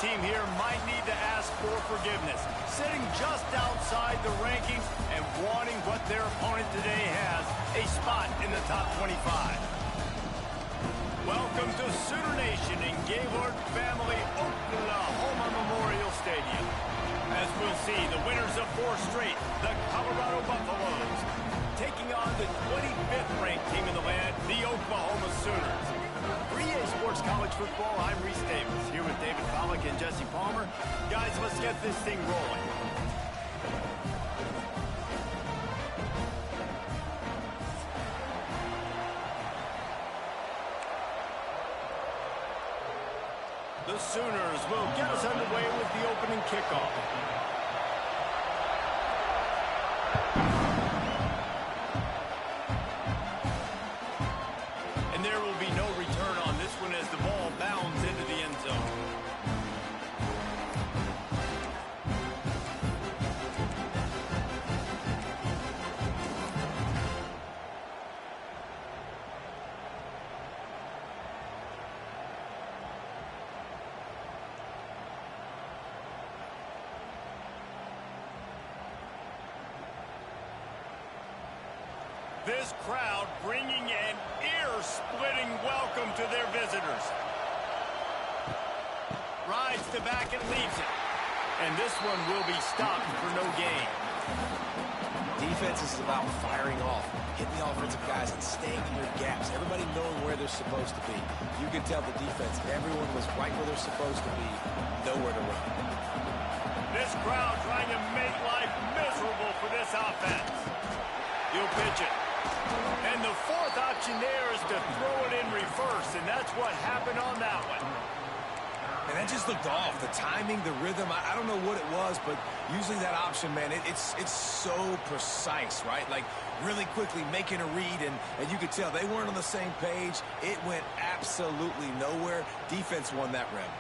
team here might need to ask for forgiveness, sitting just outside the rankings and wanting what their opponent today has, a spot in the top 25. Welcome to Sooner Nation in Gaylord Family Oklahoma Memorial Stadium. As we'll see, the winners of 4 straight, the Colorado Buffaloes, taking on the 25th ranked team in the land, the Oklahoma Sooners. For EA Sports College Football, I'm Reese Davis, here with David Pollack and Jesse Palmer. Guys, let's get this thing rolling. The Sooners will get us underway with the opening kickoff. And there will be no return on this one as the ball bounds into the end zone. This crowd bringing an ear-splitting welcome to their visitors. Rides the back and leaves it. And this one will be stopped for no gain. Defense is about firing off, hitting the offensive guys and staying in your gaps. Everybody knowing where they're supposed to be. You can tell the defense, everyone was right where they're supposed to be, nowhere to run. This crowd trying to make life miserable for this offense. He'll pitch it. And the fourth option there is to throw it in reverse, and that's what happened on that one. And that just looked off. The timing, the rhythm, I don't know what it was, but usually that option, man, it's so precise, right? Like really quickly making a read, and you could tell they weren't on the same page. It went absolutely nowhere. Defense won that round.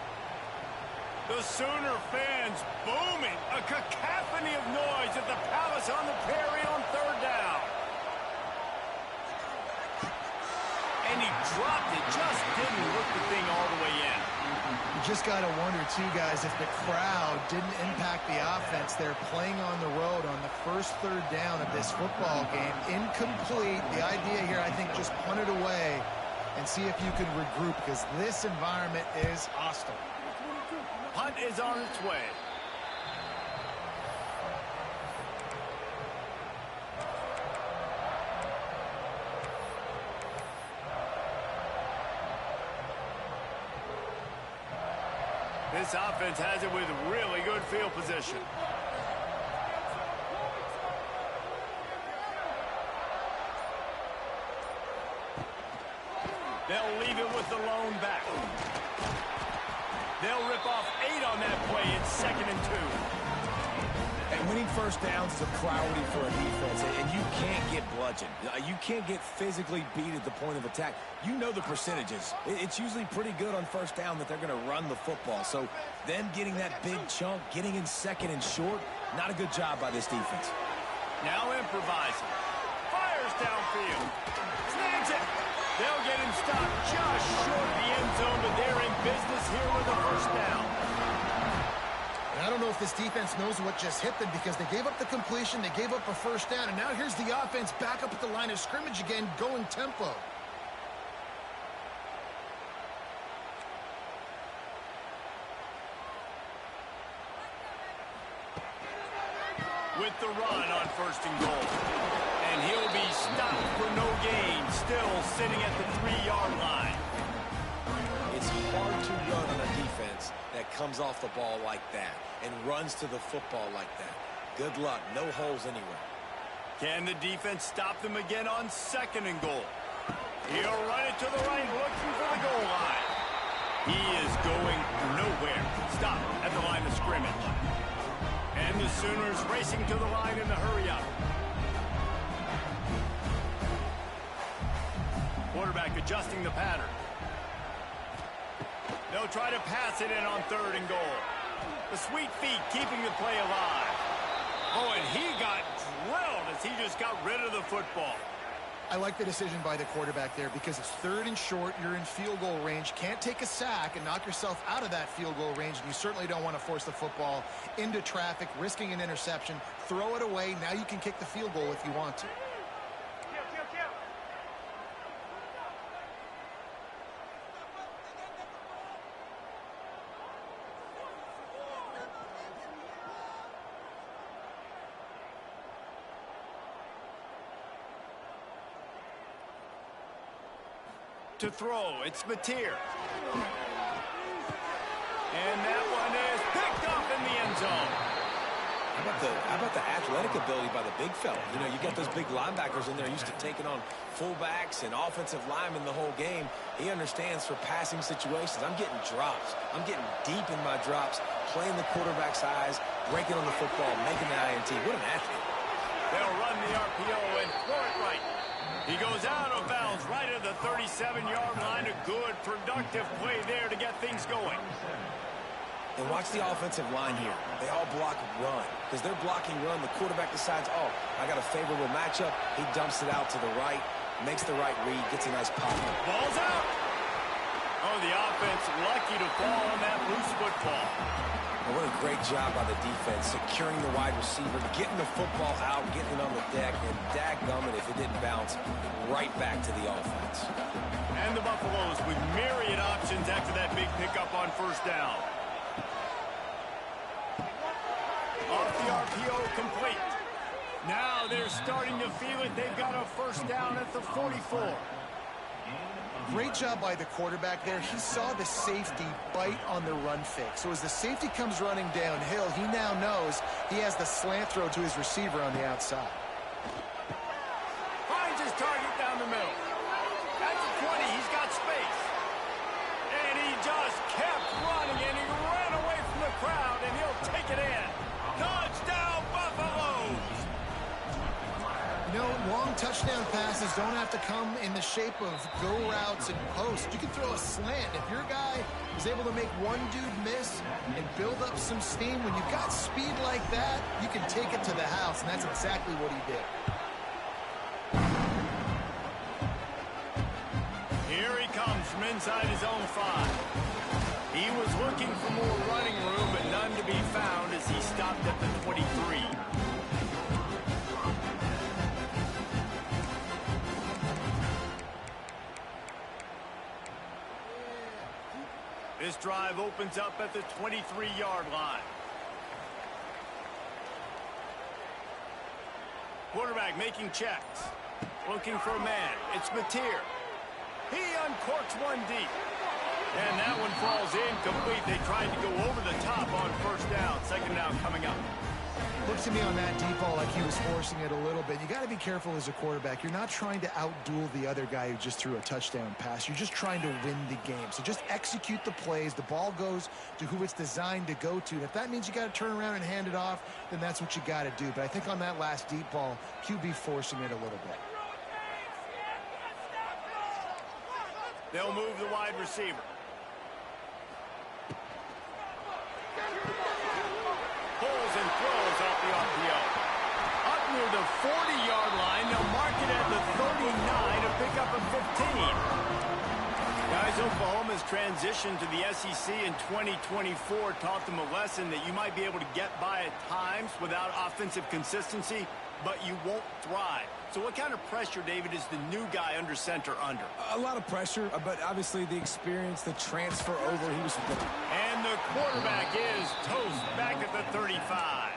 The Sooner fans booming, a cacophony of noise at the Palace on the Prairie on 3rd down. And he dropped it, just didn't look the thing all the way in. You just got to wonder, too, guys, if the crowd didn't impact the offense. They're playing on the road on the first 3rd down of this football game. Incomplete. The idea here, I think, just punt it away and see if you can regroup, because this environment is hostile. Punt is on its way. This offense has it with really good field position. They'll leave it with the lone back. They'll rip off 8 on that play. It's 2nd and 2. And winning first downs is a priority for a defense, and you can't get bludgeoned. You can't get physically beat at the point of attack. You know the percentages. It's usually pretty good on first down that they're going to run the football. So them getting that big chunk, getting in 2nd and short, not a good job by this defense. Now improvising. Fires downfield. Snags it. They'll get him stopped just short of the end zone, but they're in business here with a first down. And I don't know if this defense knows what just hit them, because they gave up the completion, they gave up a first down, and now here's the offense back up at the line of scrimmage again, going tempo. With the run on 1st and goal. And he'll be stopped for no gain, still sitting at the 3-yard line. It's hard to run on a defense that comes off the ball like that and runs to the football like that. Good luck. No holes anywhere. Can the defense stop them again on 2nd and goal? He'll run it to the right, looking for the goal line. He is going nowhere. Stop at the line of scrimmage. And the Sooners racing to the line in the hurry-up. Quarterback adjusting the pattern. They'll try to pass it in on 3rd and goal. The sweet feet keeping the play alive. Oh, and he got drilled as he just got rid of the football. I like the decision by the quarterback there because it's 3rd and short. You're in field goal range. Can't take a sack and knock yourself out of that field goal range, and you certainly don't want to force the football into traffic, risking an interception. Throw it away. Now you can kick the field goal if you want to. To throw, it's Mateer. And that one is picked off in the end zone. How about the athletic ability by the big fella? You know, you got those big linebackers in there used to taking on fullbacks and offensive linemen the whole game. He understands for passing situations. I'm getting drops. I'm getting deep in my drops, playing the quarterback's eyes, breaking on the football, making the INT. What an athlete. They'll run the RPO and throw it right. He goes out of bounds right at the 37-yard line. A good, productive play there to get things going. And watch the offensive line here. They all block run. Because they're blocking run, the quarterback decides, oh, I got a favorable matchup. He dumps it out to the right, makes the right read, gets a nice pop. Ball's out. Oh, the offense lucky to fall on that loose football. Well, what a great job by the defense, securing the wide receiver, getting the football out, getting it on the deck, and dadgummit if it didn't bounce, right back to the offense. And the Buffaloes with myriad options after that big pickup on 1st down. Off the RPO, complete. Now they're starting to feel it. They've got a 1st down at the 44. Great job by the quarterback there. He saw the safety bite on the run fake. So as the safety comes running downhill, he now knows he has the slant throw to his receiver on the outside. Finds his target down the middle. At the 20, he's got space. And he just kept running, and he ran away from the crowd, and he'll take it in. Touchdown, Buffaloes! You know, long touchdown passes don't have to come in the shape of go routes and posts. You can throw a slant. If your guy is able to make one dude miss and build up some steam, when you've got speed like that, you can take it to the house, and that's exactly what he did. Here he comes from inside his own 5. He was looking for more running room, but none to be found as he stopped at the 23. This drive opens up at the 23-yard line. Quarterback making checks. Looking for a man. It's Mateer. He uncorks one deep. And that one falls incomplete. They tried to go over the top on 1st down. 2nd down coming up. Looks to me on that deep ball like he was forcing it a little bit. You got to be careful as a quarterback. You're not trying to outduel the other guy who just threw a touchdown pass. You're just trying to win the game. So just execute the plays. The ball goes to who it's designed to go to. And if that means you got to turn around and hand it off, then that's what you got to do. But I think on that last deep ball, QB forcing it a little bit. They'll move the wide receiver. Pulls and throws off the RPO. Up near the 40-yard line. They'll mark it at the 39 to pick up a 15. Guys, Oklahoma's transition to the SEC in 2024 taught them a lesson that you might be able to get by at times without offensive consistency, but you won't thrive. So what kind of pressure, David, is the new guy under center under? A lot of pressure, but obviously the experience, the transfer over, he was... And the quarterback is toast back at the 35.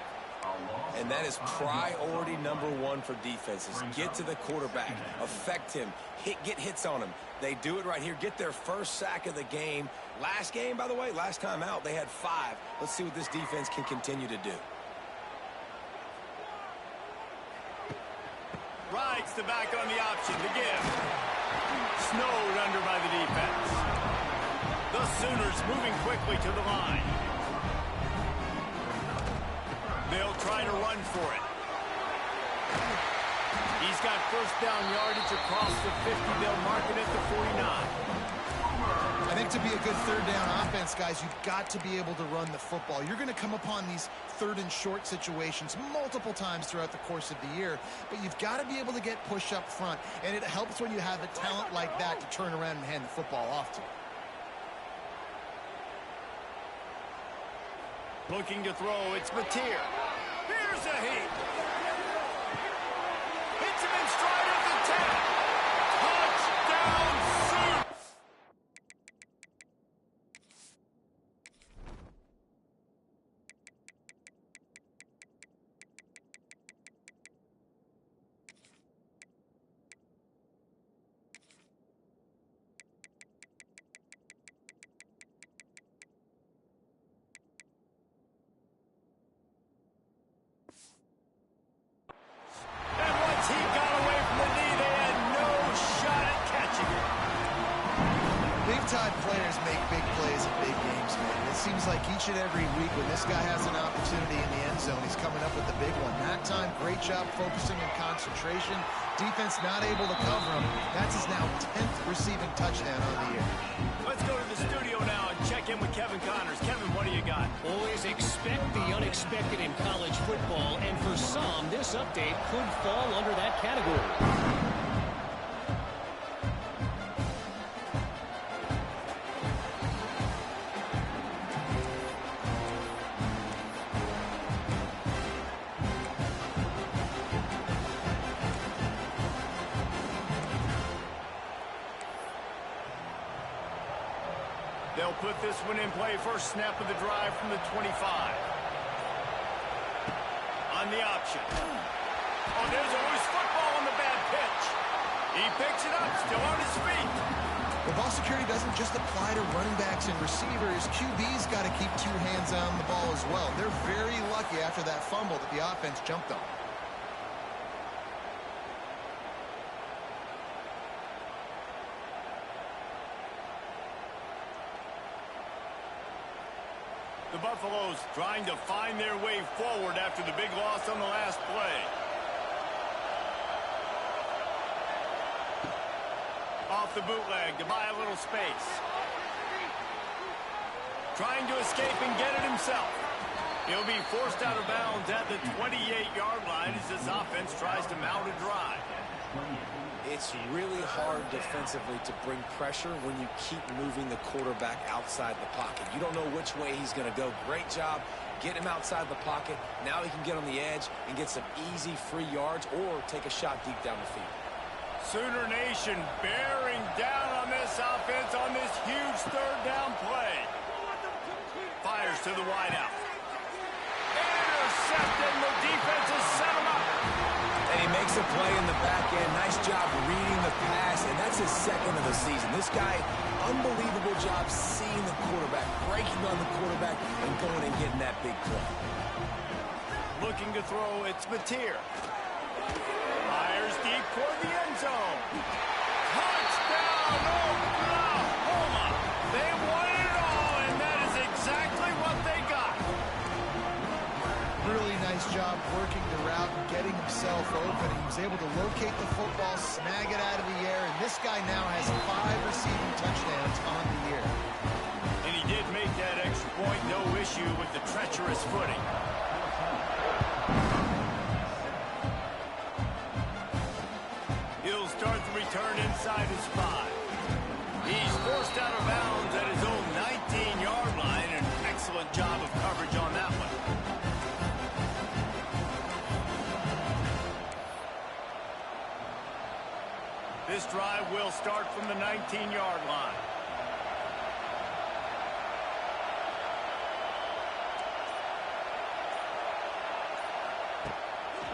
And that is priority number 1 for defenses. Get to the quarterback, affect him, get hits on him. They do it right here, get their 1st sack of the game. Last game, by the way, last time out, they had 5. Let's see what this defense can continue to do. Rides the back on the option to give. Snowed under by the defense. The Sooners moving quickly to the line. They'll try to run for it. He's got 1st down yardage across the 50. They'll mark it at the 49. I think to be a good 3rd down offense, guys, you've got to be able to run the football. You're going to come upon these third and short situations multiple times throughout the course of the year, but you've got to be able to get push up front, and it helps when you have a talent like that to turn around and hand the football off to. Looking to throw, it's Mateer. Here's a heat. Hits him in stride at the 10. Touchdown, Sioux. Big-time players make big plays in big games, man. It seems like each and every week when this guy has an opportunity in the end zone, he's coming up with the big one. That time, great job focusing and concentration. Defense not able to cover him. That's his now 10th receiving touchdown on the year. Let's go to the studio now and check in with Kevin Connors. Kevin, what do you got? Always expect the unexpected in college football, and for some, this update could fall under that category. They'll put this one in play. First snap of the drive from the 25. On the option. Oh, there's a loose football on the bad pitch. He picks it up, still on his feet. The ball security doesn't just apply to running backs and receivers. QB's got to keep two hands on the ball as well. They're very lucky after that fumble that the offense jumped on. The Buffaloes trying to find their way forward after the big loss on the last play. Off the bootleg to buy a little space. Trying to escape and get it himself. He'll be forced out of bounds at the 28-yard line as this offense tries to mount a drive. It's really hard defensively to bring pressure when you keep moving the quarterback outside the pocket. You don't know which way he's going to go. Great job getting him outside the pocket. Now he can get on the edge and get some easy free yards or take a shot deep down the field. Sooner Nation bearing down on this offense on this huge third down play. Fires to the wideout. Intercepted. The defense has set him up. And he makes a play in the back end. Nice job reading the pass, and that's his second of the season. This guy, unbelievable job seeing the quarterback, breaking on the quarterback, and going and getting that big play. Looking to throw, it's Mateer. Fires deep toward the end zone. Touchdown, Oklahoma! They won it all, and that is exactly what they got. Really nice job working the route and getting himself open. He was able to locate the football, snag it out of the air, and this guy now has 5 receiving touchdowns on the year. And he did make that extra point, no issue with the treacherous footing. He'll start the return inside his 5. He's forced out of bounds at his own 19-yard line. An excellent job of coverage on that one. This drive will start from the 19-yard line.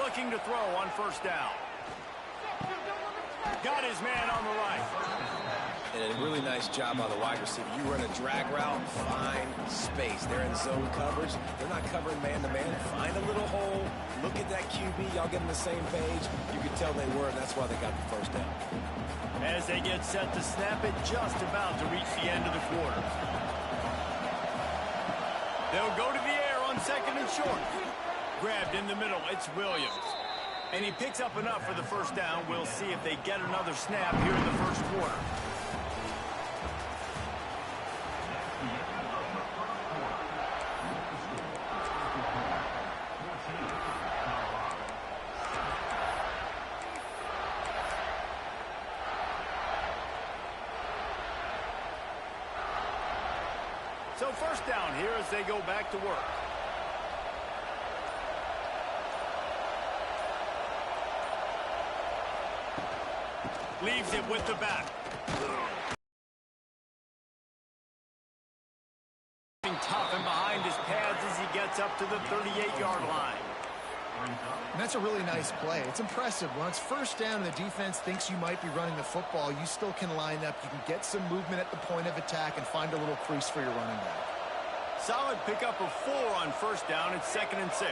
Looking to throw on first down. Got his man on the right. And a really nice job on the wide receiver. You run a drag route, find space. They're in zone coverage. They're not covering man-to-man. Find a little hole. Look at that QB. Y'all get on the same page. You can tell they were, and that's why they got the first down. As they get set to snap it, just about to reach the end of the quarter. They'll go to the air on second and short. Grabbed in the middle, it's Williams. And he picks up enough for the first down. We'll see if they get another snap here in the first quarter. So first down here as they go back to work. Leaves it with the back. Tough and behind his pads as he gets up to the 38-yard line. And that's a really nice play. It's impressive. When it's first down and the defense thinks you might be running the football, you still can line up. You can get some movement at the point of attack and find a little crease for your running back. Solid pickup of 4 on first down. It's 2nd and 6.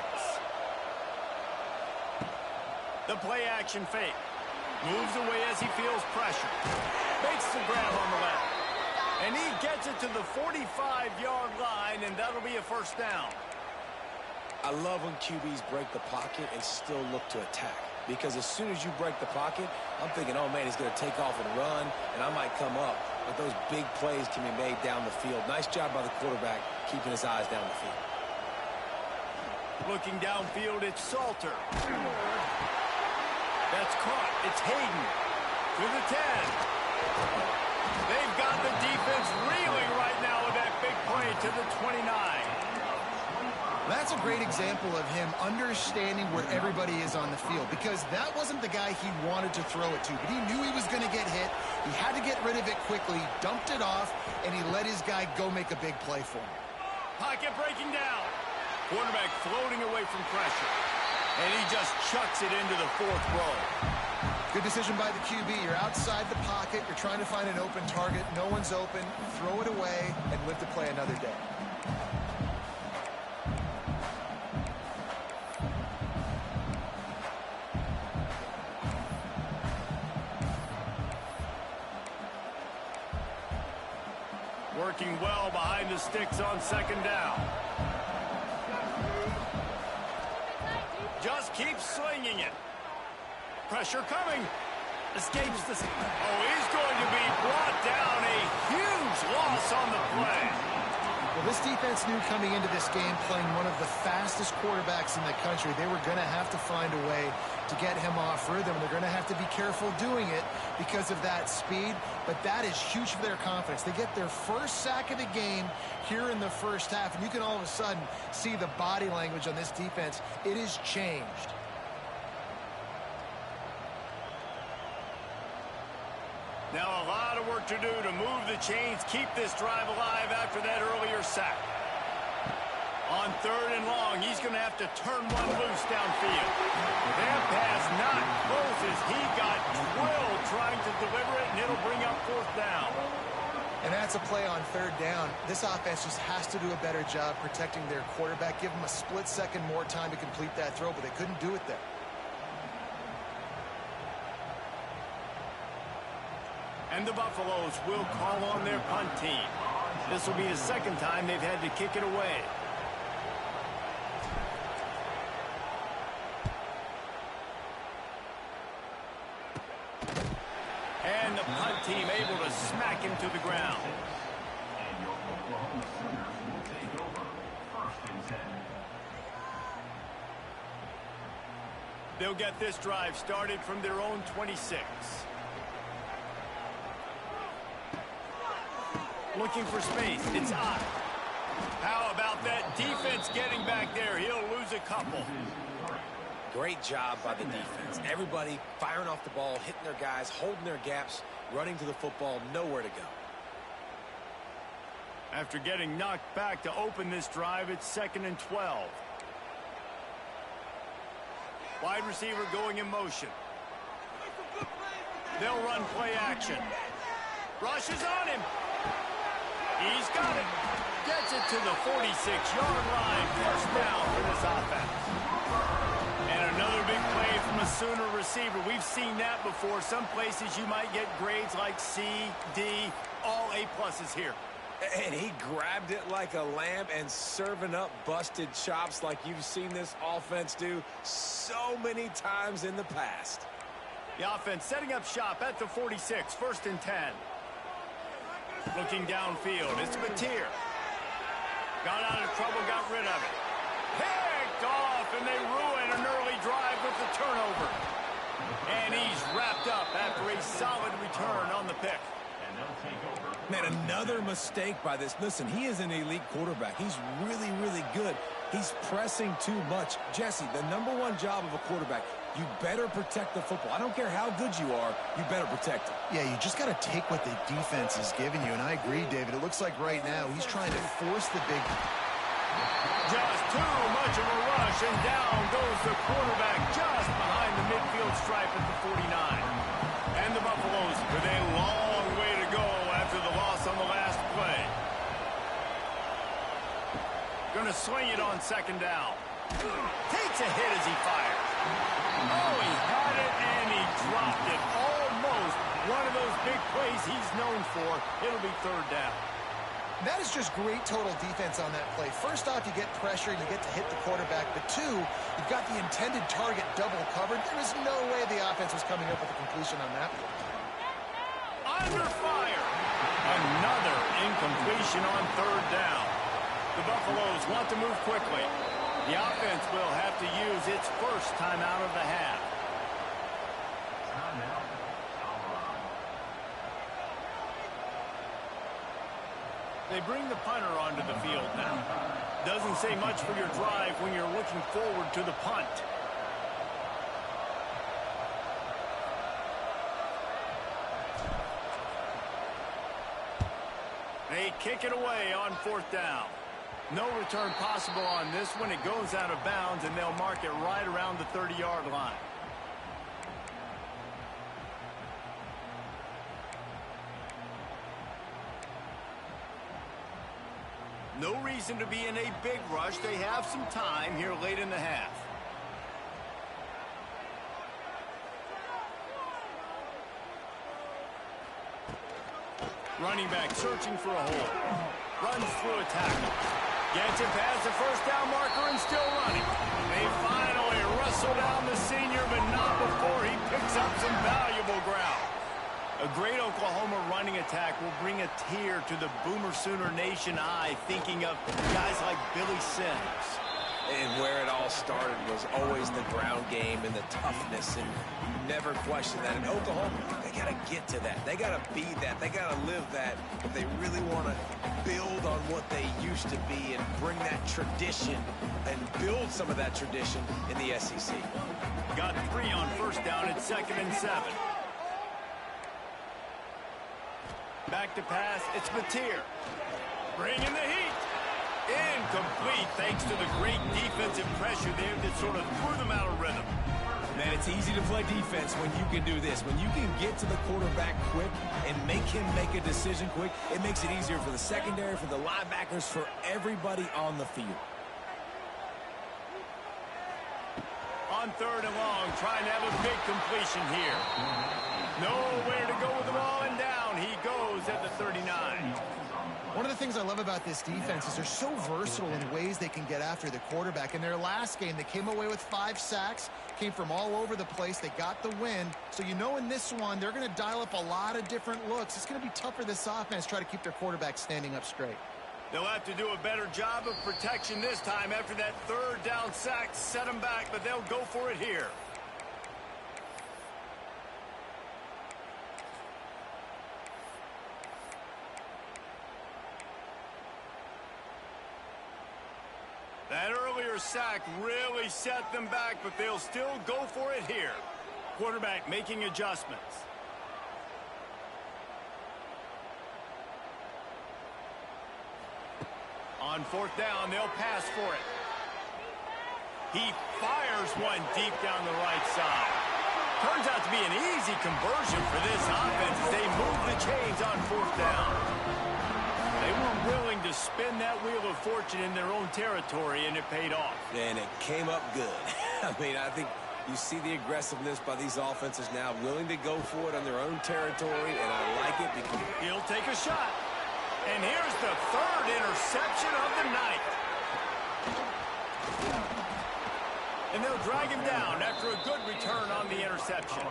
The play action fake. Moves away as he feels pressure. Makes the grab on the left. And he gets it to the 45-yard line, and that'll be a first down. I love when QBs break the pocket and still look to attack. Because as soon as you break the pocket, I'm thinking, oh, man, he's going to take off and run, and I might come up. But those big plays can be made down the field. Nice job by the quarterback keeping his eyes down the field. Looking downfield, it's Salter. That's caught. It's Hayden to the 10. They've got the defense reeling right now with that big play to the 29. That's a great example of him understanding where everybody is on the field, because that wasn't the guy he wanted to throw it to, but he knew he was going to get hit. He had to get rid of it quickly, dumped it off, and he let his guy go make a big play for him. Pocket breaking down. Quarterback floating away from pressure. And he just chucks it into the 4th row. Good decision by the QB. You're outside the pocket. You're trying to find an open target. No one's open. Throw it away and live to play another day. Working well behind the sticks on 2nd down. Just keeps slinging it. Pressure coming. Escapes the... Oh, he's going to be brought down. A huge loss on the play. Well, this defense knew coming into this game, playing one of the fastest quarterbacks in the country, they were going to have to find a way to get him off rhythm. They're going to have to be careful doing it because of that speed, but that is huge for their confidence. They get their first sack of the game here in the first half, and you can all of a sudden see the body language on this defense. It is changed. Now a lot of work to do to move the chains, keep this drive alive after that earlier sack. On 3rd and long, he's going to have to turn one loose downfield. That pass not close as he got drilled trying to deliver it, and it'll bring up 4th down. And that's a play on 3rd down. This offense just has to do a better job protecting their quarterback. Give them a split second more time to complete that throw, but they couldn't do it there. And the Buffaloes will call on their punt team. This will be the 2nd time they've had to kick it away. And the punt team able to smack him to the ground. They'll get this drive started from their own 26. Looking for space. It's Ott. How about that defense getting back there? He'll lose a couple. Great job by the defense. Everybody firing off the ball, hitting their guys, holding their gaps, running to the football, nowhere to go. After getting knocked back to open this drive, it's 2nd and 12. Wide receiver going in motion. They'll run play action. Rushes on him. He's got it. Gets it to the 46-yard line. First down for this offense. And another big play from a Sooner receiver. We've seen that before. Some places you might get grades like C, D, all A-pluses here. And he grabbed it like a lamb and serving up busted chops like you've seen this offense do so many times in the past. The offense setting up shop at the 46, 1st and 10. Looking downfield, it's Mateer. Got out of trouble, got rid of it. Picked off, and they ruin an early drive with the turnover. And he's wrapped up after a solid return on the pick. Man, another mistake by this. Listen, he is an elite quarterback. He's really, really good. He's pressing too much. Jesse, the #1 job of a quarterback, you better protect the football. I don't care how good you are, you better protect it. Yeah, you just got to take what the defense is giving you. And I agree, David. It looks like right now he's trying to force the big... Just too much of a rush, and down goes the quarterback just behind the midfield stripe at the 49. And the Buffaloes with a long way to go after the loss on the last play. Going to swing it on 2nd down. Takes a hit as he fires. Oh, he had it and he dropped it. Almost one of those big plays he's known for. It'll be 3rd down. That is just great total defense on that play. First off, you get pressure and you get to hit the quarterback. But 2, you've got the intended target double covered. There is no way the offense was coming up with a completion on that. Under fire. Another incompletion on 3rd down. The Buffaloes want to move quickly. The offense will have to use its first timeout of the half. They bring the punter onto the field now. Doesn't say much for your drive when you're looking forward to the punt. They kick it away on 4th down. No return possible on this one. It goes out of bounds, and they'll mark it right around the 30-yard line. No reason to be in a big rush. They have some time here late in the half. Running back searching for a hole. Runs through a tackle. Gets it past the 1st down marker and still running. They finally wrestle down the senior, but not before he picks up some valuable ground. A great Oklahoma running attack will bring a tear to the Boomer Sooner Nation eye, thinking of guys like Billy Sims. And where it all started was always the ground game and the toughness, and you never question that. In Oklahoma, they got to get to that. They got to be that. They got to live that if they really want to build on what they used to be and bring that tradition and build some of that tradition in the SEC. Got 3 on 1st down at 2nd and 7. Back to pass, it's Mateer. Bringing the heat. Incomplete thanks to the great defensive pressure there that sort of threw them out of rhythm. Man, it's easy to play defense when you can do this. When you can get to the quarterback quick and make him make a decision quick, it makes it easier for the secondary, for the linebackers, for everybody on the field. On 3rd and long, trying to have a big completion here. Nowhere to go with the ball, and down he goes at the 39. One of the things I love about this defense is they're so versatile in ways they can get after the quarterback. In their last game, they came away with 5 sacks, came from all over the place. They got the win. So you know in this one, they're going to dial up a lot of different looks. It's going to be tough for this offense to try to keep their quarterback standing up straight. They'll have to do a better job of protection this time after that 3rd down sack set them back, but they'll go for it here. That earlier sack really set them back, but they'll still go for it here. Quarterback making adjustments. On 4th down, they'll pass for it. He fires one deep down the right side. Turns out to be an easy conversion for this offense as they move the chains on 4th down. They were willing to spin that wheel of fortune in their own territory, and it paid off. And it came up good. I mean, I think you see the aggressiveness by these offenses now, willing to go for it on their own territory, and I like it because he'll take a shot. And here's the 3rd interception of the night. And they'll drag him down after a good return on the interception.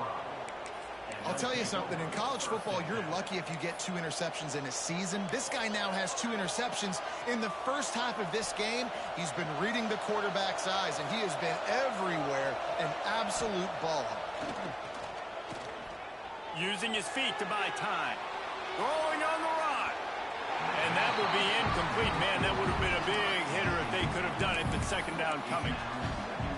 I'll tell you something, in college football, you're lucky if you get 2 interceptions in a season. This guy now has 2 interceptions. In the first half of this game, he's been reading the quarterback's eyes, and he has been everywhere, an absolute ball hawk. Using his feet to buy time. Throwing on the run. And that will be incomplete. Man, that would have been a big hitter if they could have done it. The second down coming.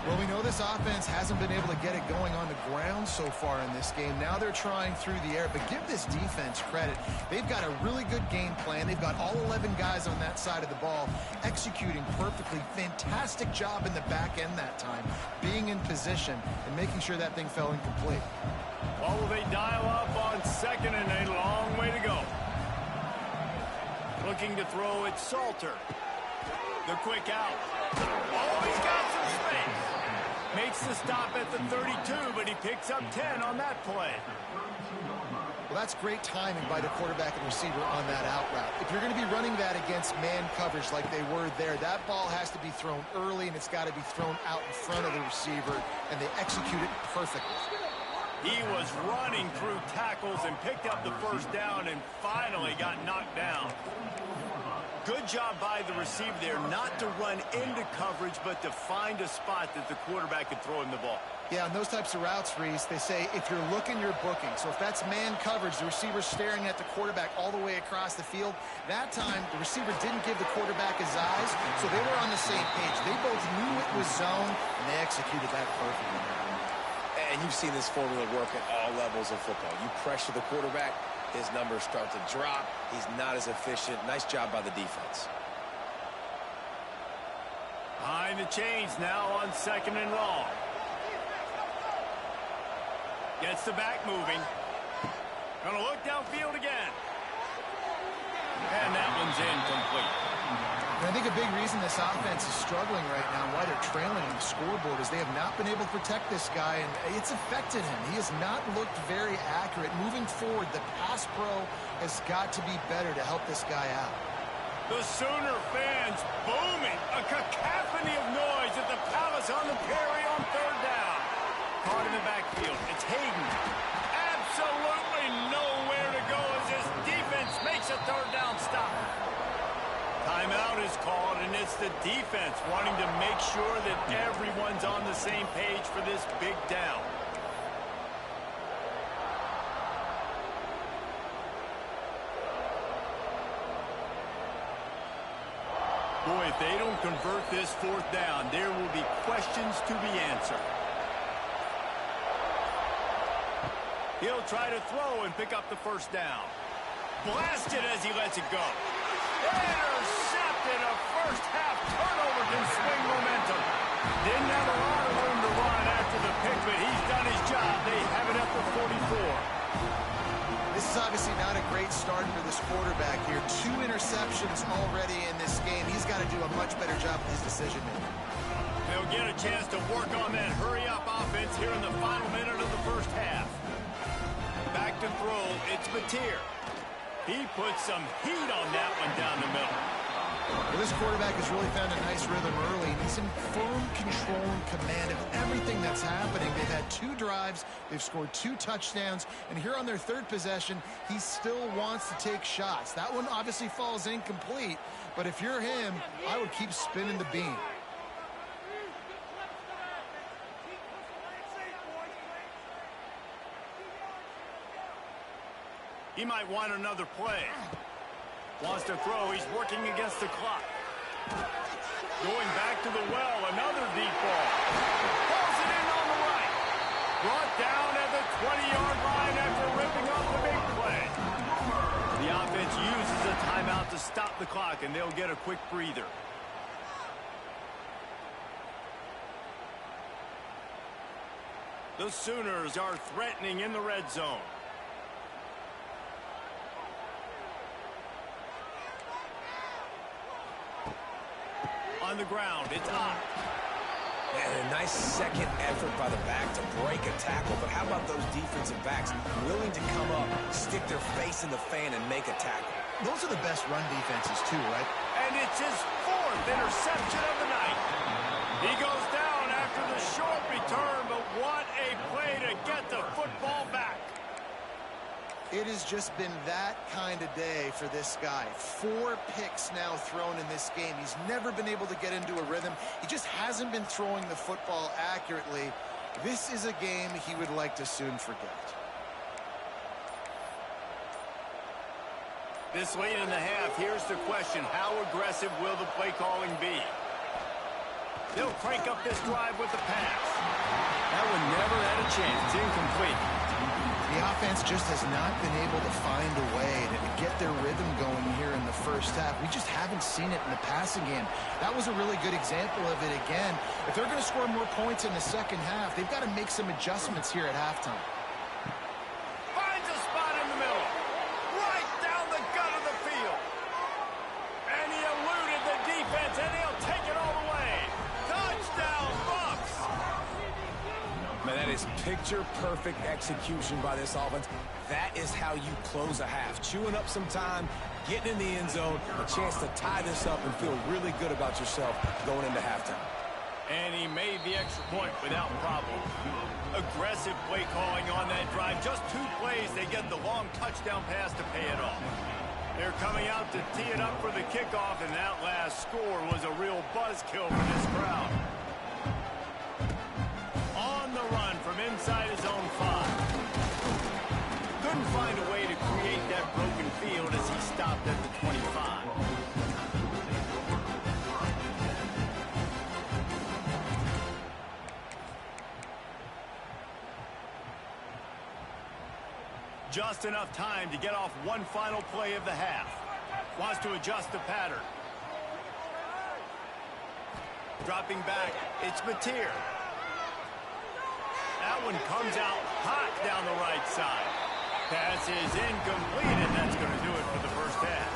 Well, we know this offense hasn't been able to get it going on the ground so far in this game. Now they're trying through the air, but give this defense credit. They've got a really good game plan. They've got all 11 guys on that side of the ball executing perfectly. Fantastic job in the back end that time, being in position and making sure that thing fell incomplete. Well, will they dial up on second and a long way to go? Looking to throw it, Salter. The quick out. Oh, he's got some space. Makes the stop at the 32, but he picks up 10 on that play. Well, that's great timing by the quarterback and receiver on that out route. If you're going to be running that against man coverage like they were there, that ball has to be thrown early, and it's got to be thrown out in front of the receiver, and they execute it perfectly. He was running through tackles and picked up the first down and finally got knocked down. Good job by the receiver there, not to run into coverage, but to find a spot that the quarterback could throw him the ball. Yeah, on those types of routes, Reese, they say if you're looking, you're booking. So if that's man coverage, the receiver's staring at the quarterback all the way across the field. That time, the receiver didn't give the quarterback his eyes, so they were on the same page. They both knew it was zone, and they executed that perfectly. And you've seen this formula work at all levels of football. You pressure the quarterback, his numbers start to drop. He's not as efficient. Nice job by the defense. Behind the chains now on second and long. Gets the back moving. Gonna look downfield again. And that one's incomplete. And I think a big reason this offense is struggling right now, why they're trailing on the scoreboard, is they have not been able to protect this guy, and it's affected him. He has not looked very accurate. Moving forward, the pass pro has got to be better to help this guy out. The Sooner fans booming. A cacophony of noise at the Palace on the Prairie on third down. Caught in the backfield. It's Hayden. Absolutely nowhere to go as this defense makes a third down stop. Timeout is called, and it's the defense wanting to make sure that everyone's on the same page for this big down. Boy, if they don't convert this fourth down, there will be questions to be answered. He'll try to throw and pick up the first down. Blasted as he lets it go. Intercepted. A first half turnover can swing momentum. Didn't have a lot of room to run after the pick, but he's done his job. They have it at the 44. This is obviously not a great start for this quarterback here. 2 interceptions already in this game. He's got to do a much better job with his decision-making. They'll get a chance to work on that hurry-up offense here in the final minute of the first half. Back to throw, it's Mateer. He puts some heat on that one down the middle. Well, this quarterback has really found a nice rhythm early. He's in firm control and command of everything that's happening. They've had 2 drives. They've scored 2 touchdowns. And here on their third possession, he still wants to take shots. That one obviously falls incomplete. But if you're him, I would keep spinning the beam. He might want another play. Wants to throw. He's working against the clock. Going back to the well. Another deep ball. Pulls it in on the right. Brought down at the 20-yard line after ripping off the big play. The offense uses a timeout to stop the clock, and they'll get a quick breather. The Sooners are threatening in the red zone. On the ground, it's up. And a nice second effort by the back to break a tackle. But how about those defensive backs willing to come up, stick their face in the fan, and make a tackle? Those are the best run defenses, too, right? And it's his 4th interception of the night. He goes down after the short return, but what a play to get the football back. It has just been that kind of day for this guy. 4 picks now thrown in this game. He's never been able to get into a rhythm. He just hasn't been throwing the football accurately. This is a game he would like to soon forget. This late in the half, here's the question. How aggressive will the play calling be? They'll crank up this drive with the pass. That one never had a chance. It's incomplete. The offense just has not been able to find a way to get their rhythm going here in the first half. We just haven't seen it in the passing game. That was a really good example of it again. If they're going to score more points in the second half, they've got to make some adjustments here at halftime. Finds a spot in the middle. Right down the gut of the field. And he eluded the defense, and he'll take it all the way. Touchdown, Bucs! Man, that is picture-perfect execution by this offense. That is how you close a half. Chewing up some time, getting in the end zone, a chance to tie this up and feel really good about yourself going into halftime. And he made the extra point without problem. Aggressive play calling on that drive. Just 2 plays, they get the long touchdown pass to pay it off. They're coming out to tee it up for the kickoff, and that last score was a real buzzkill for this crowd. On the run from inside his own 5. Couldn't find a way to create that broken field as he stopped at the 25. Just enough time to get off one final play of the half. Wants to adjust the pattern. Dropping back, it's Mateer. That one comes out hot down the right side. Pass is incomplete, and that's going to do it for the first half.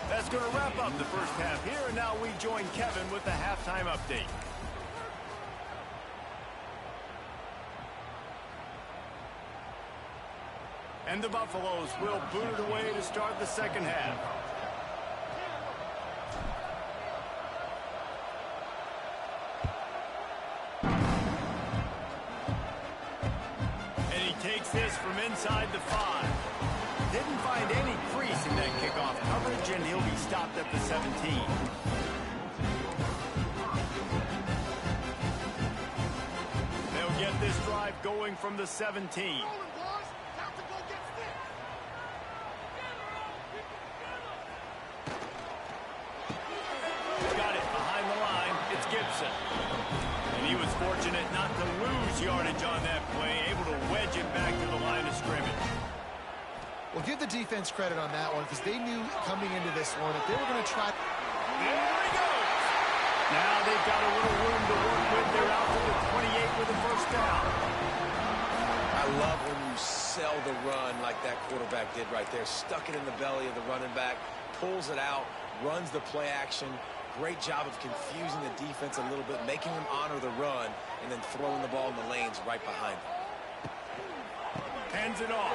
That's going to wrap up the first half here, and now we join Kevin with the halftime update. And the Buffaloes will boot it away to start the second half. And he takes this from inside the 5. Didn't find any crease in that kickoff coverage, and he'll be stopped at the 17. They'll get this drive going from the 17. And he was fortunate not to lose yardage on that play, able to wedge it back to the line of scrimmage. Well, give the defense credit on that one because they knew coming into this one if they were going to try. There he goes. Now they've got a little room to work with. They're out to the 28 with a first down. I love when you sell the run like that quarterback did right there. Stuck it in the belly of the running back, pulls it out, runs the play action. Great job of confusing the defense a little bit, making them honor the run, and then throwing the ball in the lanes right behind them. Hands it off.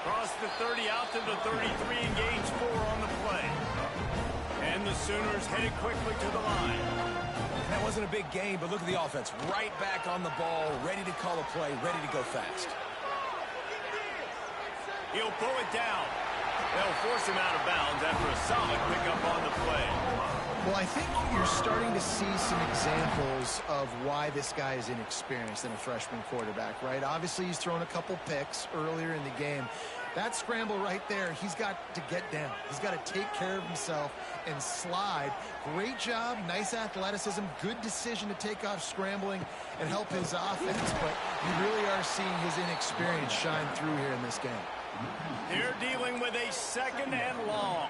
Cross the 30 out to the 33, engage 4 on the play. And the Sooners headed quickly to the line. That wasn't a big game, but look at the offense. Right back on the ball, ready to call a play, ready to go fast. He'll pull it down. They'll force him out of bounds after a solid pickup on the play. Well, I think you're starting to see some examples of why this guy is inexperienced in a freshman quarterback, right? Obviously, he's thrown a couple picks earlier in the game. That scramble right there, he's got to get down. He's got to take care of himself and slide. Great job, nice athleticism, good decision to take off scrambling and help his offense, but you really are seeing his inexperience shine through here in this game. They're dealing with a second and long.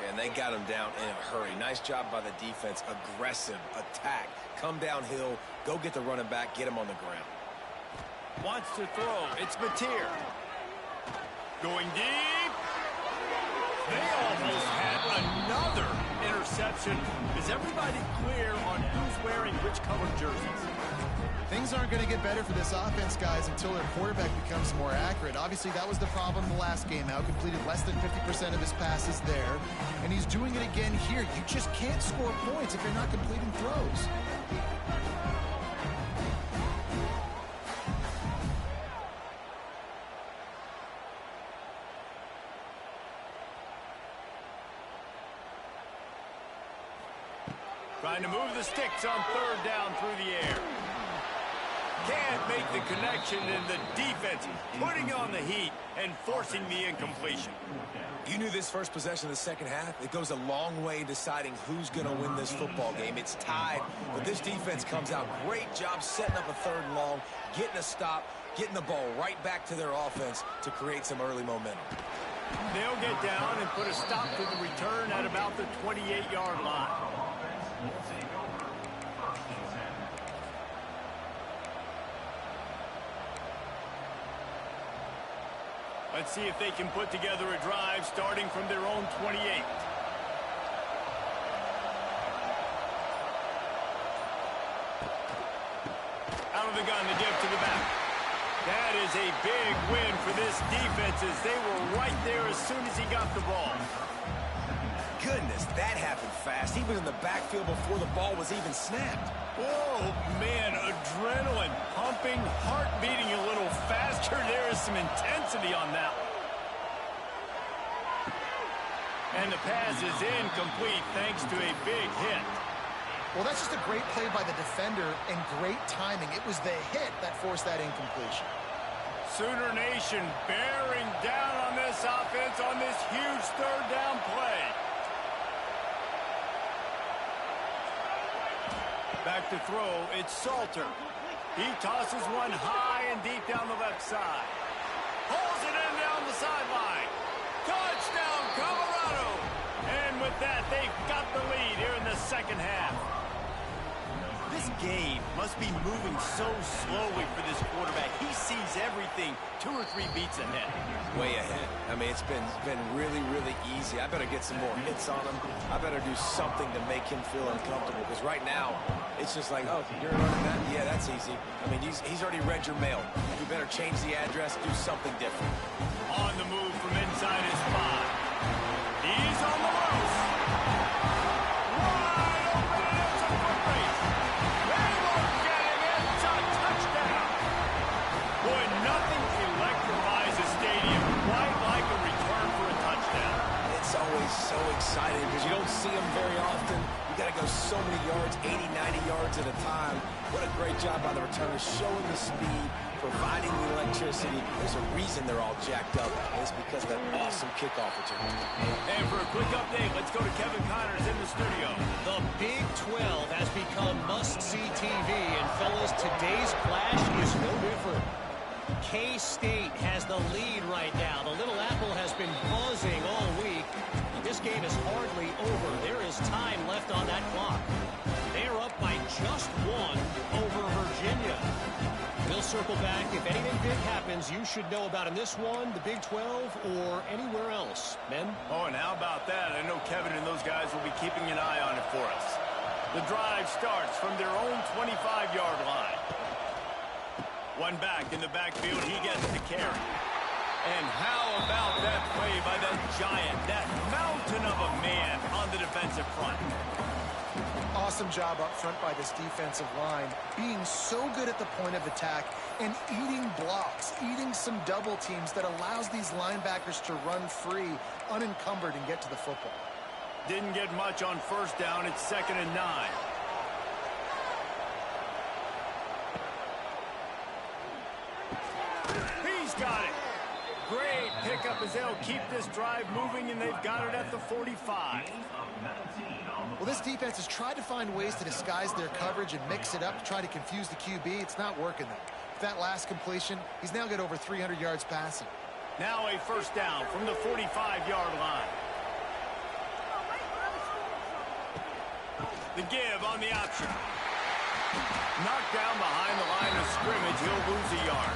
Yeah, and they got him down in a hurry. Nice job by the defense. Aggressive attack. Come downhill. Go get the running back. Get him on the ground. Wants to throw. It's Mateer. Going deep. They almost had another interception. Is everybody clear on who's wearing which colored jerseys? Things aren't going to get better for this offense, guys, until their quarterback becomes more accurate. Obviously, that was the problem the last game out. Completed less than 50% of his passes there. And he's doing it again here. You just can't score points if you're not completing throws. Trying to move the sticks on third down through the air. can't make the connection, and the defense putting on the heat and forcing the incompletion. You knew this first possession of the second half. It goes a long way in deciding who's going to win this football game. It's tied, but this defense comes out. Great job setting up a third and long, getting a stop, getting the ball right back to their offense to create some early momentum. They'll get down and put a stop to the return at about the 28-yard line. Let's see if they can put together a drive starting from their own 28. Out of the gun, the give to the back. That is a big win for this defense as they were right there as soon as he got the ball. Goodness, that happened fast. He was in the backfield before the ball was even snapped. Oh, man, adrenaline pumping, heart beating a little faster. There is some intensity on that one. And the pass is incomplete thanks to a big hit. Well, that's just a great play by the defender and great timing. It was the hit that forced that incompletion. Sooner Nation bearing down on this offense on this huge third down play. Back to throw, it's Salter. He tosses one high and deep down the left side. Pulls it in down the sideline. Touchdown, Colorado! And with that, they've got the lead here in the second half. This game must be moving so slowly for this quarterback. He sees everything 2 or 3 beats ahead. Way ahead. I mean, it's been really, really easy. I better get some more hits on him. I better do something to make him feel uncomfortable. Because right now, it's just like, oh, you're running that? Yeah, that's easy. I mean, he's already read your mail. You better change the address, do something different. On the move from inside his 5. He's on the ropes. Wide open, and it's a foot race. They won't get him. It's a touchdown. Boy, nothing electrifies a stadium quite like a return for a touchdown. It's always so exciting because you don't see them very often. You got to go so many yards, 80, 90 yards at a time. What a great job by the returners, showing the speed, providing the electricity. There's a reason they're all jacked up. It's because of that awesome kickoff return. And for a quick update, let's go to Kevin Connors in the studio. The Big 12 has become must-see TV, and fellas, today's clash is no different. K-State has the lead right now. The Little Apple has been buzzing all week. This game is hardly over. There is time left on that clock. They are up by just 1 over Virginia. We'll circle back. If anything big happens, you should know about in this one, the Big 12, or anywhere else. Men? Oh, and how about that? I know Kevin and those guys will be keeping an eye on it for us. The drive starts from their own 25-yard line. One back in the backfield. He gets the carry. And how about that play by that giant, that mountain of a man on the defensive front? Awesome job up front by this defensive line, being so good at the point of attack and eating blocks, eating some double teams that allows these linebackers to run free, unencumbered, and get to the football. Didn't get much on first down. It's 2nd and 9. He's got it. Great pickup as they'll keep this drive moving, and they've got it at the 45. Well, this defense has tried to find ways to disguise their coverage and mix it up to try to confuse the QB. It's not working, though. With that last completion, he's now got over 300 yards passing. Now a first down from the 45-yard line. The give on the option. Knocked down behind the line of scrimmage. He'll lose a yard.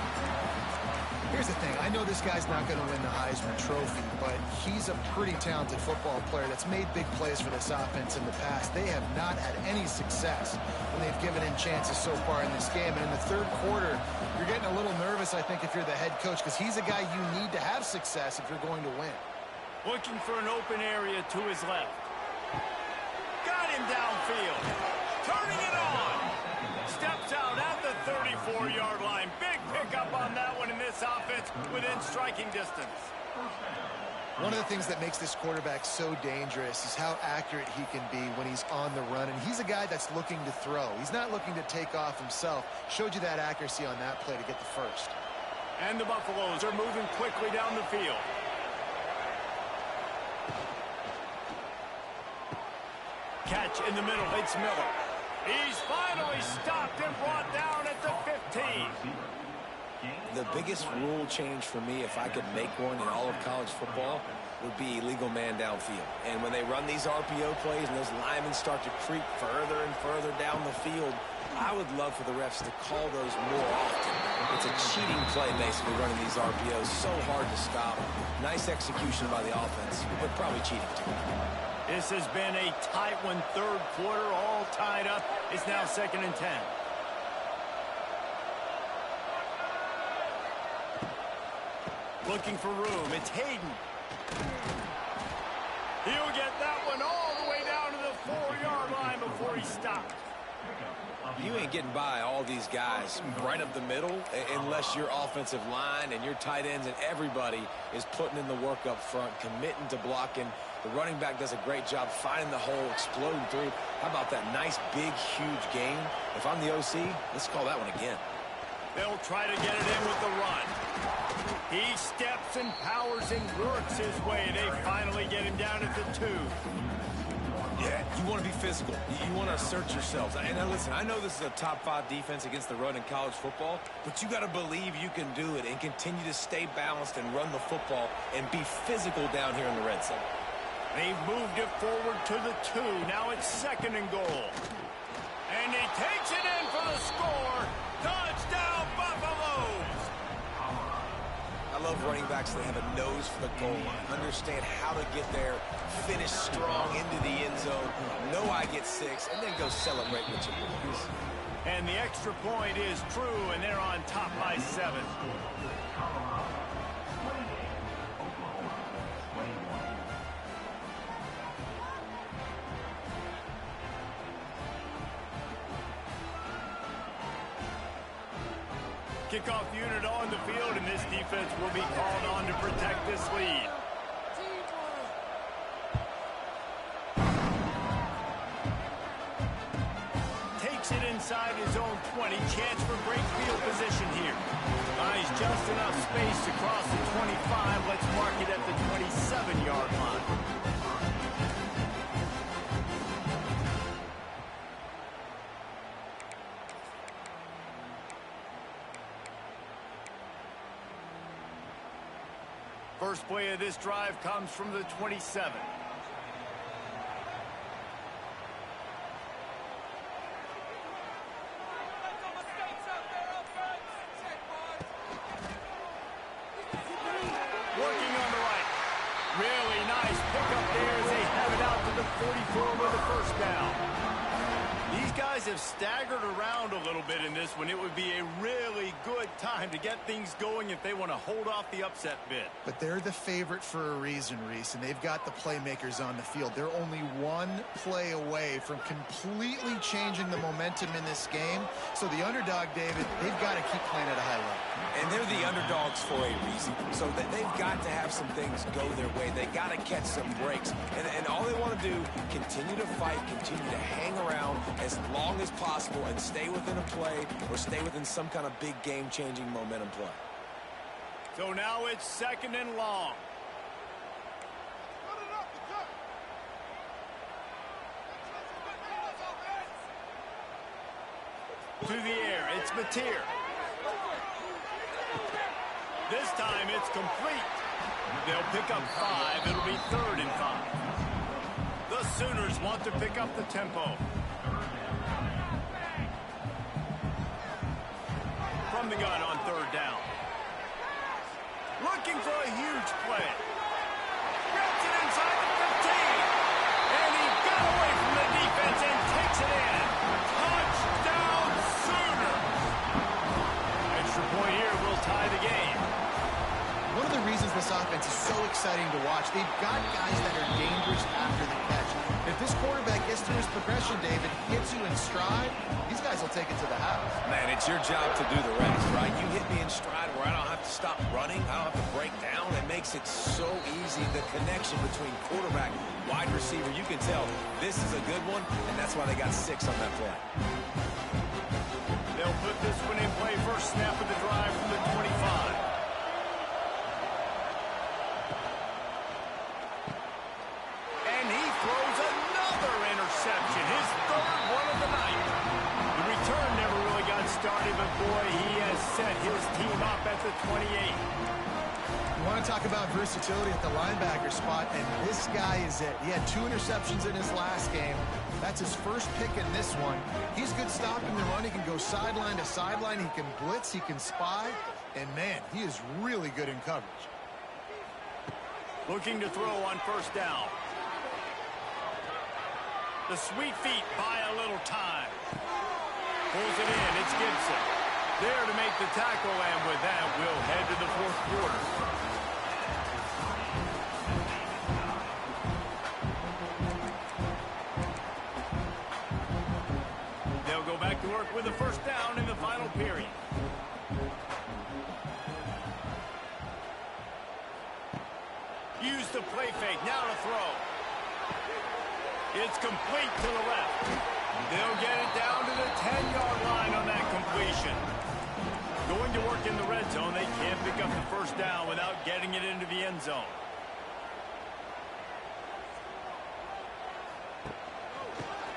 Here's the thing. I know this guy's not going to win the Heisman Trophy, but he's a pretty talented football player that's made big plays for this offense in the past. They have not had any success when they've given him chances so far in this game. And in the third quarter, you're getting a little nervous, I think, if you're the head coach, because he's a guy you need to have success if you're going to win. Looking for an open area to his left. Got him downfield. Turning it on. Steps out at the 34-yard line. Big pickup on that one in this offense within striking distance. One of the things that makes this quarterback so dangerous is how accurate he can be when he's on the run. And he's a guy that's looking to throw. He's not looking to take off himself. Showed you that accuracy on that play to get the first. And the Buffaloes are moving quickly down the field. Catch in the middle. It's Miller. He's finally stopped and brought down at the 15. The biggest rule change for me, if I could make one in all of college football, would be illegal man downfield. And when they run these RPO plays and those linemen start to creep further and further down the field, I would love for the refs to call those more often. It's a cheating play, basically, running these RPOs. So hard to stop. Nice execution by the offense, but probably cheating too. This has been a tight one, third quarter, all tied up. It's now 2nd and 10. Looking for room. It's Hayden. He'll get that one all the way down to the 4-yard line before he stops. You ain't getting by all these guys right up the middle unless your offensive line and your tight ends and everybody is putting in the work up front, committing to blocking. The running back does a great job finding the hole, exploding through. How about that nice, big, huge gain? If I'm the OC, let's call that one again. They'll try to get it in with the run. He steps and powers and works his way. They finally get him down at the 2. Yeah, you want to be physical. You want to assert yourselves. And now listen, I know this is a top 5 defense against the run in college football, but you got to believe you can do it and continue to stay balanced and run the football and be physical down here in the red zone. They've moved it forward to the 2. Now it's 2nd and goal. And he takes it in for the score. Touchdown, Buffaloes! I love running backs that have a nose for the goal line, understand how to get there, finish strong into the end zone, know I get 6, and then go celebrate with your boys. And the extra point is true, and they're on top by 7. Kickoff unit on the field, and this defense will be called on to protect this lead. Takes it inside his own 20. Chance for great field position here. Buys just enough space to cross the 25. Let's mark it at the 27-yard line. First play of this drive comes from the 27. Working on the right. Really nice pickup there as they have it out to the 44 with a first down. These guys have staggered around a little bit in this one. It would be a really good time to get things going if they want to hold off the upset bid. But they're the favorite for a reason, Reese, and they've got the playmakers on the field. They're only one play away from completely changing the momentum in this game. So the underdog, David, they've got to keep playing at a high level. And they're the underdogs for a reason. So that they've got to have some things go their way. They got to catch some breaks. And all they want to do, continue to fight, continue to hang around as long as possible and stay within a play or stay within some kind of big game-changing momentum play. So now it's 2nd and long. To the air, it's Mateer. This time it's complete. They'll pick up 5. It'll be 3rd and 5. The Sooners want to pick up the tempo. From the gun on 3rd down. Looking for a huge play. Grabs it inside the 15. And he got away from the defense and takes it in. Touchdown, Sooners. Extra point here will tie the game. One of the reasons this offense is so exciting to watch, they've got guys that are dangerous after the catch. If this quarterback gets through his progression, David, hits you in stride, these guys will take it to the house. Man, it's your job to do the rest, right? You hit me in stride where I don't have to stop running. I don't have to break down. It makes it so easy. The connection between quarterback, wide receiver, you can tell this is a good one, and that's why they got 6 on that play. They'll put this one in play. First snap of the drive from the 25. Interception, his 3rd one of the night. The return never really got started, but boy, he has set his team up at the 28. You want to talk about versatility at the linebacker spot, and this guy is it. He had 2 interceptions in his last game. That's his first pick in this one. He's good stopping the run. He can go sideline to sideline. He can blitz. He can spy. And, man, he is really good in coverage. Looking to throw on first down. The sweet feet buy a little time. Pulls it in. It's Gibson. There to make the tackle, and with that, we'll head to the 4th quarter. They'll go back to work with a first down in the final period. Use the play fake. Now to throw. It's complete to the left. They'll get it down to the 10-yard line on that completion. Going to work in the red zone. They can't pick up the first down without getting it into the end zone.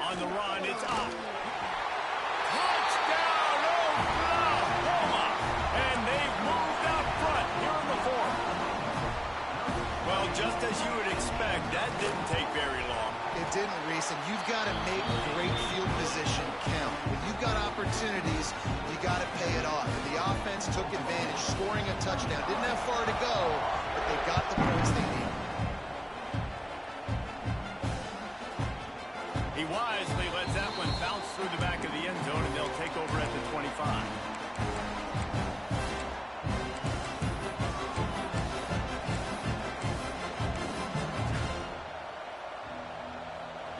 On the run, it's up. Touchdown, Oklahoma! And they've moved out front here in the 4th. Well, just as you would expect, that didn't take very long. It didn't, Reese, and you've got to make great field position count. When you've got opportunities, you got to pay it off. And the offense took advantage, scoring a touchdown. Didn't have far to go, but they got the points they needed. He wisely lets that one bounce through the back of the end zone, and they'll take over at the 25.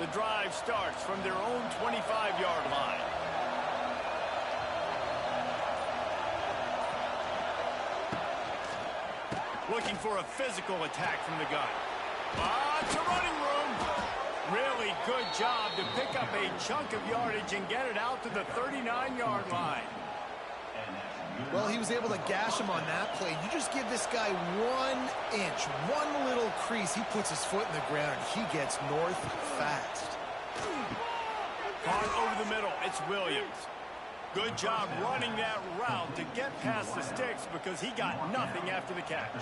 The drive starts from their own 25-yard line. Looking for a physical attack from the gun. It's a running room. Really good job to pick up a chunk of yardage and get it out to the 39-yard line. Well, he was able to gash him on that play. You just give this guy 1 inch, one little crease. He puts his foot in the ground, and he gets north fast. Caught over the middle. It's Williams. Good job running that route to get past the sticks because he got nothing after the catch.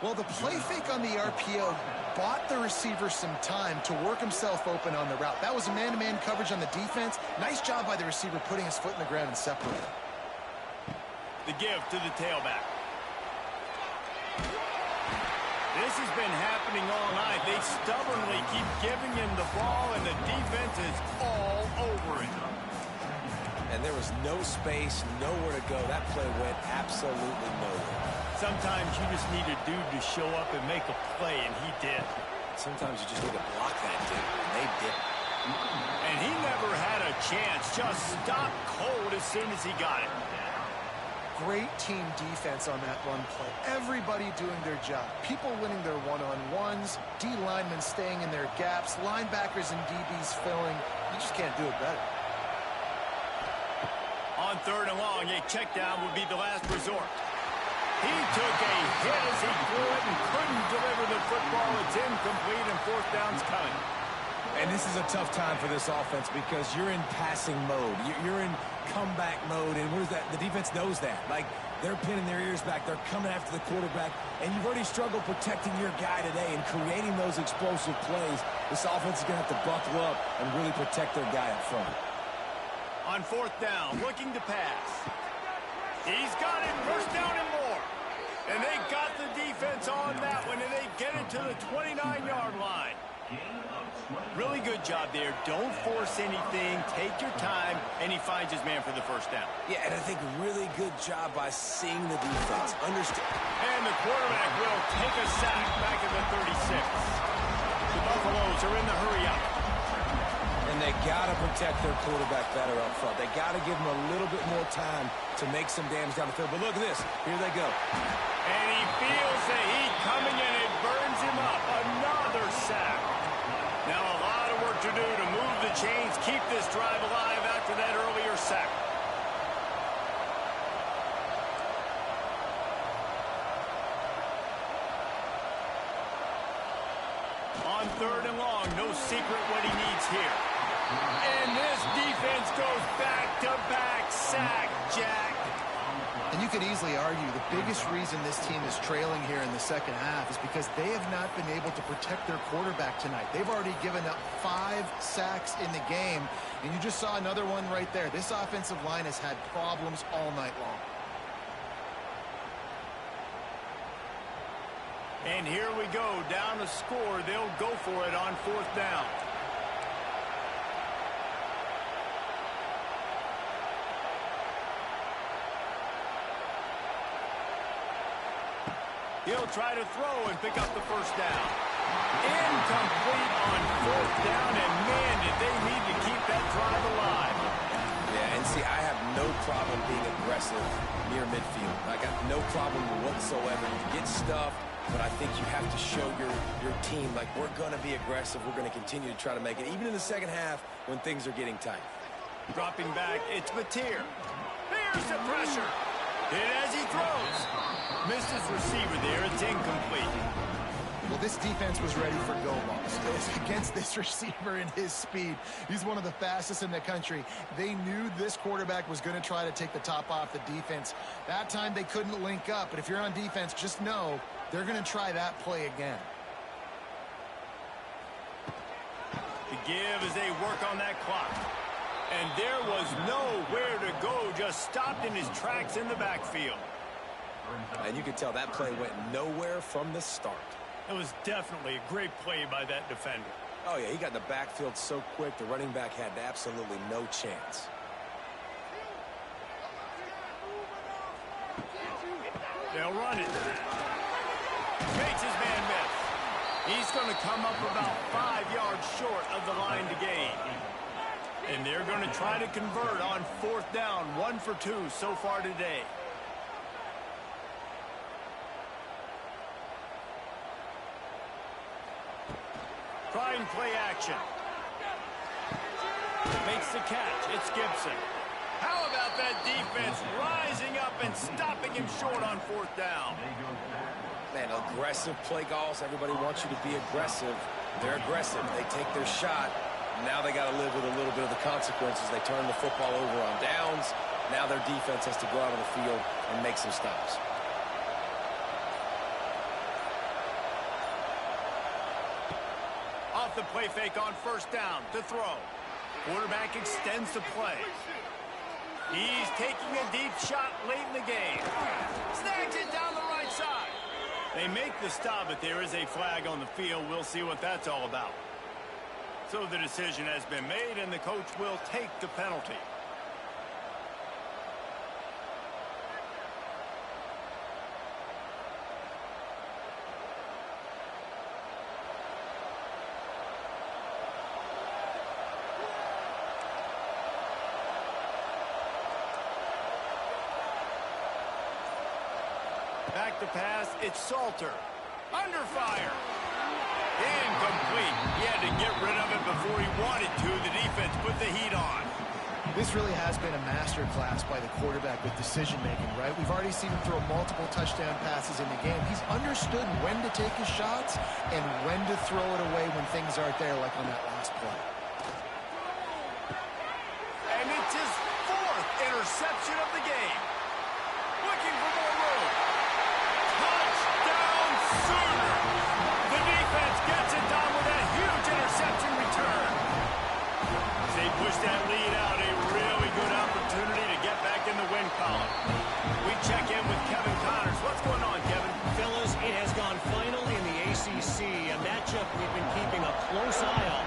Well, the play fake on the RPO bought the receiver some time to work himself open on the route. That was a man-to-man coverage on the defense. Nice job by the receiver putting his foot in the ground and separating. The give to the tailback. This has been happening all night. They stubbornly keep giving him the ball, and the defense is all over it. And there was no space, nowhere to go. That play went absolutely nowhere. Sometimes you just need a dude to show up and make a play, and he did. Sometimes you just need to block that dude, and they did. And he never had a chance. Just stopped cold as soon as he got it. Great team defense on that run play. Everybody doing their job. People winning their one-on-ones, D linemen staying in their gaps, linebackers and DBs filling. You just can't do it better. On 3rd and long, a check down would be the last resort. He took a hit as he threw it and couldn't deliver the football. It's incomplete, and 4th down's coming. And this is a tough time for this offense because you're in passing mode. You're in comeback mode, and where's that? The defense knows that. Like, they're pinning their ears back. They're coming after the quarterback, and you've already struggled protecting your guy today and creating those explosive plays. This offense is going to have to buckle up and really protect their guy up front. On 4th down, looking to pass. He's got it, first down and more. And they got the defense on that one, and they get it to the 29-yard line. Really good job there. Don't force anything. Take your time, and he finds his man for the first down. Yeah, and I think really good job by seeing the defense. Understand. And the quarterback will take a sack back at the 36. The Buffaloes are in the hurry-up. And they got to protect their quarterback better up front. They got to give him a little bit more time to make some damage down the field. But look at this. Here they go. And he feels the heat coming in. It burns him up. Another sack. Now a lot of work to do to move the chains, keep this drive alive after that earlier sack. On 3rd and long, no secret what he needs here. And this defense goes back-to-back sack, Jack. And you could easily argue the biggest reason this team is trailing here in the second half is because they have not been able to protect their quarterback tonight. They've already given up 5 sacks in the game, and you just saw another one right there. This offensive line has had problems all night long. And here we go, down the score. They'll go for it on 4th down. He'll try to throw and pick up the first down. Incomplete on 4th down, and man, did they need to keep that drive alive. Yeah, and see, I have no problem being aggressive near midfield. I got no problem whatsoever. You get stuffed, but I think you have to show your team, like, we're going to be aggressive. We're going to continue to try to make it, even in the second half when things are getting tight. Dropping back, it's Mateer. There's the pressure. Hit as he throws. Missed his receiver there. It's incomplete. Well, this defense was ready for go balls. Against this receiver and his speed, he's one of the fastest in the country. They knew this quarterback was going to try to take the top off the defense. That time they couldn't link up, but if you're on defense, just know they're going to try that play again. The give as they work on that clock. And there was nowhere to go, just stopped in his tracks in the backfield. And you can tell that play went nowhere from the start. It was definitely a great play by that defender. Oh, yeah, he got in the backfield so quick, the running back had absolutely no chance. They'll run it. Makes his man miss. He's going to come up about 5 yards short of the line to gain. And they're going to try to convert on 4th down, 1 for 2 so far today. Trying play action. Makes the catch. It's Gibson. How about that defense rising up and stopping him short on 4th down? Man, aggressive play calls. Everybody wants you to be aggressive. They're aggressive. They take their shot. Now they got to live with a little bit of the consequences. They turn the football over on downs. Now their defense has to go out on the field and make some stops. Off the play fake on 1st down to throw. Quarterback extends the play. He's taking a deep shot late in the game. Snags it down the right side. They make the stop, but there is a flag on the field. We'll see what that's all about. So the decision has been made, and the coach will take the penalty. Back to pass, it's Salter. Under fire. Incomplete. He had to get rid of it before he wanted to. The defense put the heat on. This really has been a master class by the quarterback with decision-making, right? We've already seen him throw multiple touchdown passes in the game. He's understood when to take his shots and when to throw it away when things aren't there, like on that last play. And it's his 4th interception of the game. Looking for more room. Touchdown, Sooner! The defense gets it done with a huge interception return. As they push that lead out, a really good opportunity to get back in the win column. We check in with Kevin Connors. What's going on, Kevin? Fellas, it has gone final in the ACC, a matchup we've been keeping a close eye on.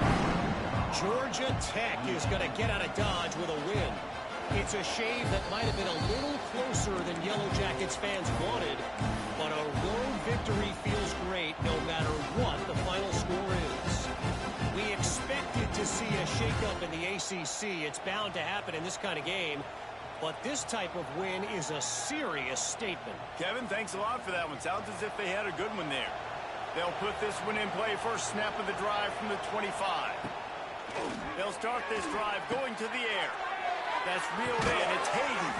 Georgia Tech is going to get out of Dodge with a win. It's a shave that might have been a little closer than Yellow Jackets fans wanted, but a road victory feels great no matter what the final score is. to see a shakeup in the ACC. It's bound to happen in this kind of game. But this type of win is a serious statement. Kevin, thanks a lot for that one. Sounds as if they had a good one there. They'll put this one in play first snap of the drive from the 25. They'll start this drive going to the air. That's reeled in. It's Hayden.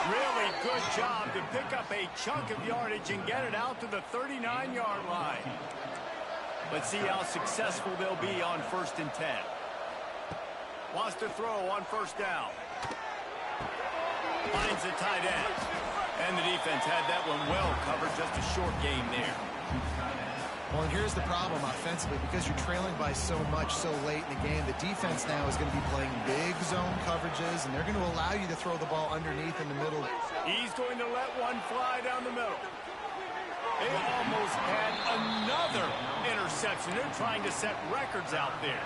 Really good job to pick up a chunk of yardage and get it out to the 39-yard line. Let's see how successful they'll be on 1st and 10. Wants to throw on 1st down. Finds the tight end. And the defense had that one well covered. Just a short game there. Well, and here's the problem offensively. Because you're trailing by so much so late in the game, the defense now is going to be playing big zone coverages, and they're going to allow you to throw the ball underneath in the middle. He's going to let one fly down the middle. They almost had another interception. They're trying to set records out there.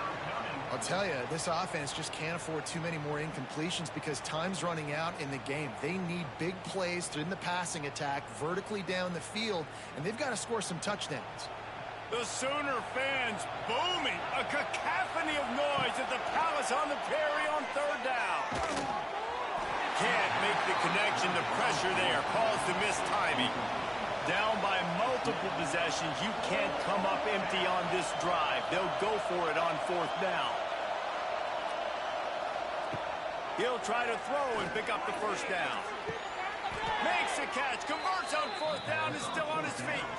I'll tell you, this offense just can't afford too many more incompletions because time's running out in the game. They need big plays in the passing attack, vertically down the field, and they've got to score some touchdowns. The Sooner fans booming. A cacophony of noise at the Palace on the Prairie on 3rd down. Can't make the connection. The pressure there caused the missed timing. Down by multiple possessions. You can't come up empty on this drive. They'll go for it on 4th down. He'll try to throw and pick up the 1st down. Makes the catch. Converts on 4th down. Is still on his feet.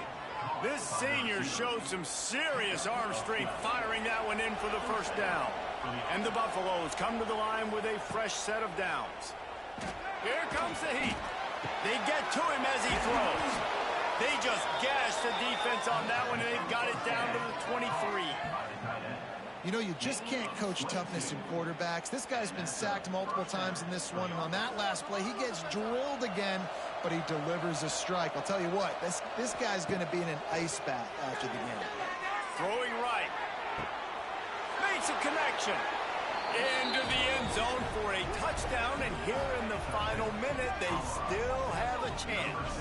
This senior showed some serious arm strength firing that one in for the 1st down. And the Buffaloes come to the line with a fresh set of downs. Here comes the heat. They get to him as he throws. They just gashed the defense on that one, and they've got it down to the 23. You know, you just can't coach toughness in quarterbacks. This guy's been sacked multiple times in this one, and on that last play, he gets drilled again, but he delivers a strike. I'll tell you what, this guy's going to be in an ice bath after the game. Throwing right. Makes a connection. Into the end zone for a touchdown, and here in the final minute, they still have a chance.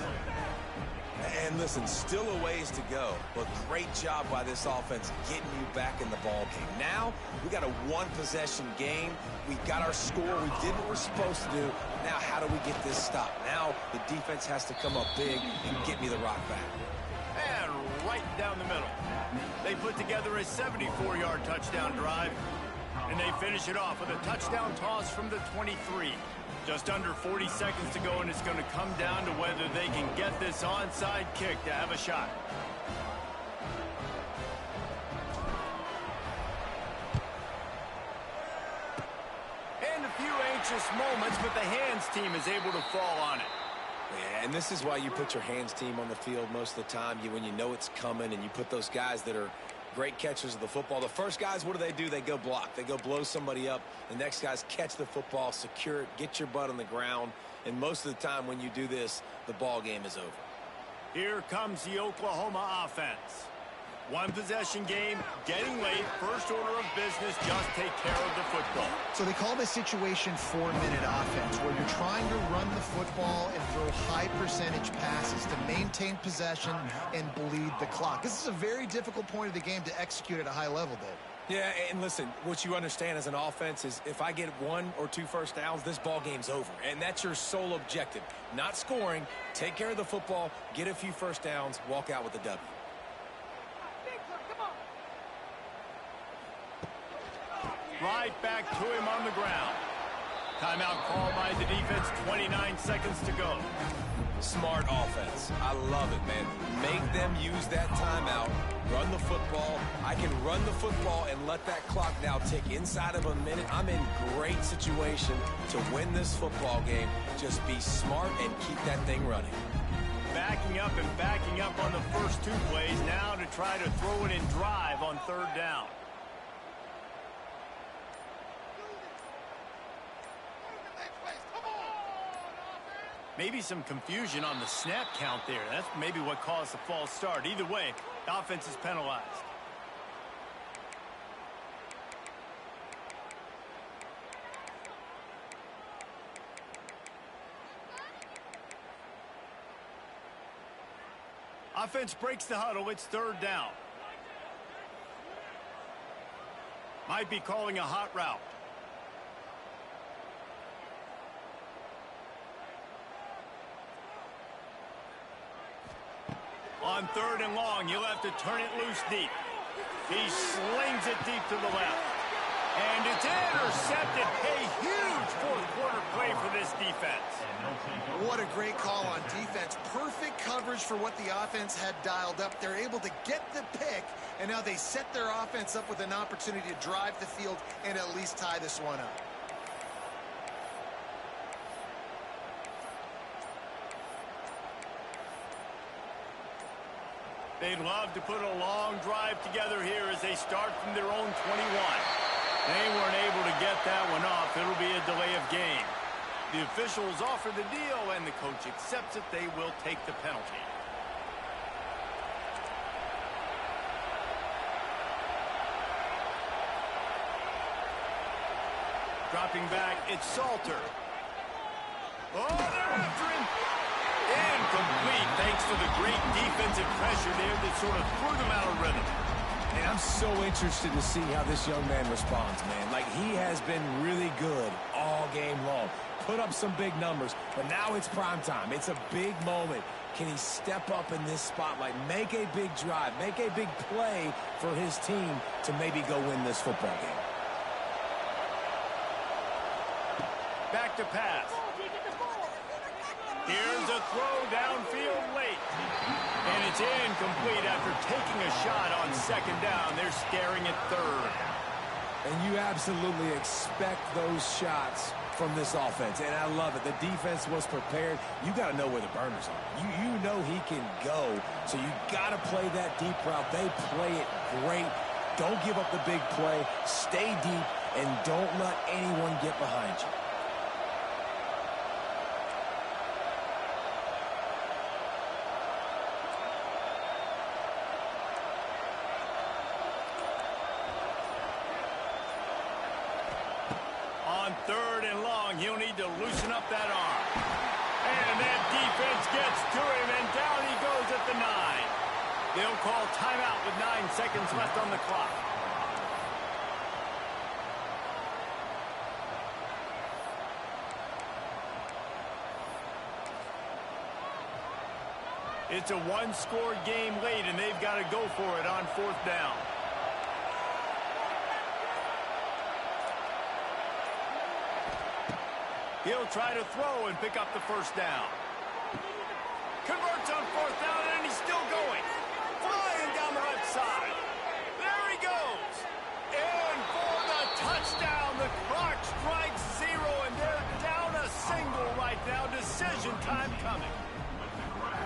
And listen, still a ways to go, but great job by this offense getting you back in the ball game. Now, we got a one-possession game. We got our score. We did what we're supposed to do. Now, how do we get this stopped? Now, the defense has to come up big and get me the rock back. And right down the middle. They put together a 74-yard touchdown drive, and they finish it off with a touchdown toss from the 23. Just under 40 seconds to go, and it's going to come down to whether they can get this onside kick to have a shot. And a few anxious moments, but the hands team is able to fall on it. Yeah, and this is why you put your hands team on the field most of the time. When you know it's coming, and you put those guys that are great catchers of the football. The first guys, what do? They go block. They go blow somebody up. The next guys catch the football, secure it, get your butt on the ground. And most of the time when you do this, the ball game is over. Here comes the Oklahoma offense. One possession game, getting late, first order of business, just take care of the football. So they call this situation 4-minute offense, where you're trying to run the football and throw high percentage passes to maintain possession and bleed the clock. This is a very difficult point of the game to execute at a high level, Dave. Yeah, and listen, what you understand as an offense is if I get 1 or 2 first downs, this ball game's over. And that's your sole objective. Not scoring, take care of the football, get a few first downs, walk out with the W. Right back to him on the ground. Timeout called by the defense, 29 seconds to go. Smart offense. I love it, man. Make them use that timeout. Run the football. I can run the football and let that clock now tick inside of a minute. I'm in great situation to win this football game. Just be smart and keep that thing running. Backing up and backing up on the first 2 plays now to try to throw it and drive on 3rd down. Maybe some confusion on the snap count there. That's maybe what caused the false start. Either way, the offense is penalized. Offense breaks the huddle. It's 3rd down. Might be calling a hot route. On 3rd and long, you'll have to turn it loose deep. He slings it deep to the left. And it's intercepted. A huge fourth-quarter play for this defense. What a great call on defense. Perfect coverage for what the offense had dialed up. They're able to get the pick, and now they set their offense up with an opportunity to drive the field and at least tie this one up. They'd love to put a long drive together here as they start from their own 21. They weren't able to get that one off. It'll be a delay of game. The officials offer the deal, and the coach accepts it. They will take the penalty. Dropping back, it's Salter. Oh, they're after him. Incomplete, thanks to the great defensive pressure there that sort of threw them out of rhythm. And I'm so interested to see how this young man responds, man. Like, he has been really good all game long. Put up some big numbers, but now it's prime time. It's a big moment. Can he step up in this spotlight, make a big drive, make a big play for his team to maybe go win this football game? Back to pass. Here's a throw downfield late. And it's incomplete after taking a shot on 2nd down. They're staring at 3rd. And you absolutely expect those shots from this offense, and I love it. The defense was prepared. You got to know where the burners are. You know he can go, so you got to play that deep route. They play it great. Don't give up the big play. Stay deep, and don't let anyone get behind you. On 3rd and long, he'll need to loosen up that arm. And that defense gets to him, and down he goes at the 9. They'll call timeout with 9 seconds left on the clock. It's a one-score game late, and they've got to go for it on 4th down. He'll try to throw and pick up the 1st down. Converts on 4th down, and he's still going. Flying down the left side. There he goes. And for the touchdown, the clock strikes 0, and they're down a single right now. Decision time coming.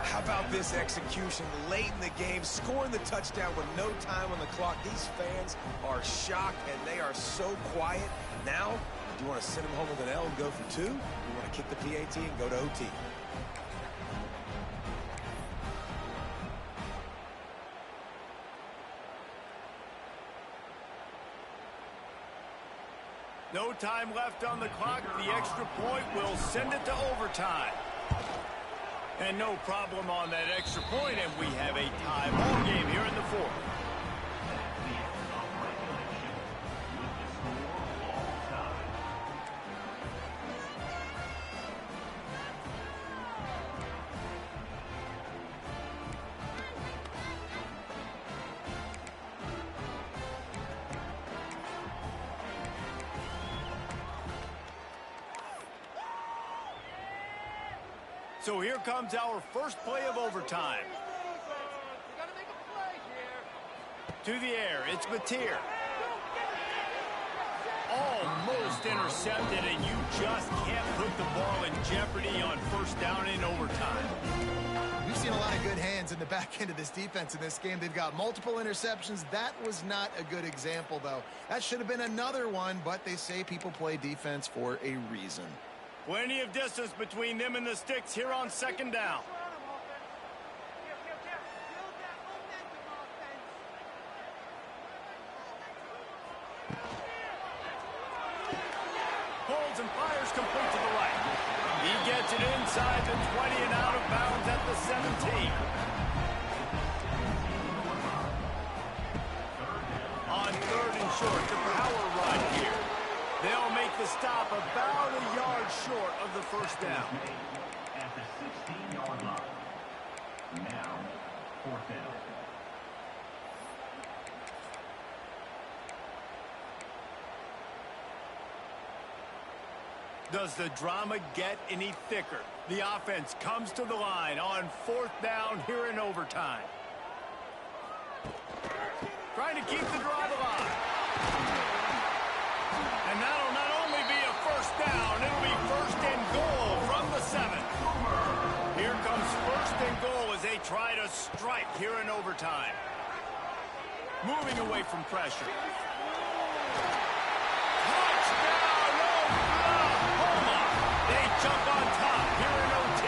How about this execution late in the game, scoring the touchdown with no time on the clock? These fans are shocked, and they are so quiet. Now, do you want to send them home with an L and go for 2? Or do you want to kick the PAT and go to OT? No time left on the clock. The extra point will send it to overtime. And no problem on that extra point, and we have a tie ball game here in the 4th. So here comes our first play of overtime. To the air, it's Mateer. Almost intercepted, and you just can't put the ball in jeopardy on 1st down in overtime. We've seen a lot of good hands in the back end of this defense in this game. They've got multiple interceptions. That was not a good example, though. That should have been another one, but they say people play defense for a reason. Plenty of distance between them and the sticks here on 2nd down. Holds and fires complete to the right. He gets it inside the 20 and out of bounds at the 17. On 3rd and short to power run here. They'll make the stop about a yard short of the first down. At the 16-yard line. Now, fourth down. Does the drama get any thicker? The offense comes to the line on fourth down here in overtime. Trying to keep the drive alive. And that'll not only be a first down, it'll be first and goal from the 7. Here comes first and goal as they try to strike here in overtime. Moving away from pressure. They jump on top here in OT.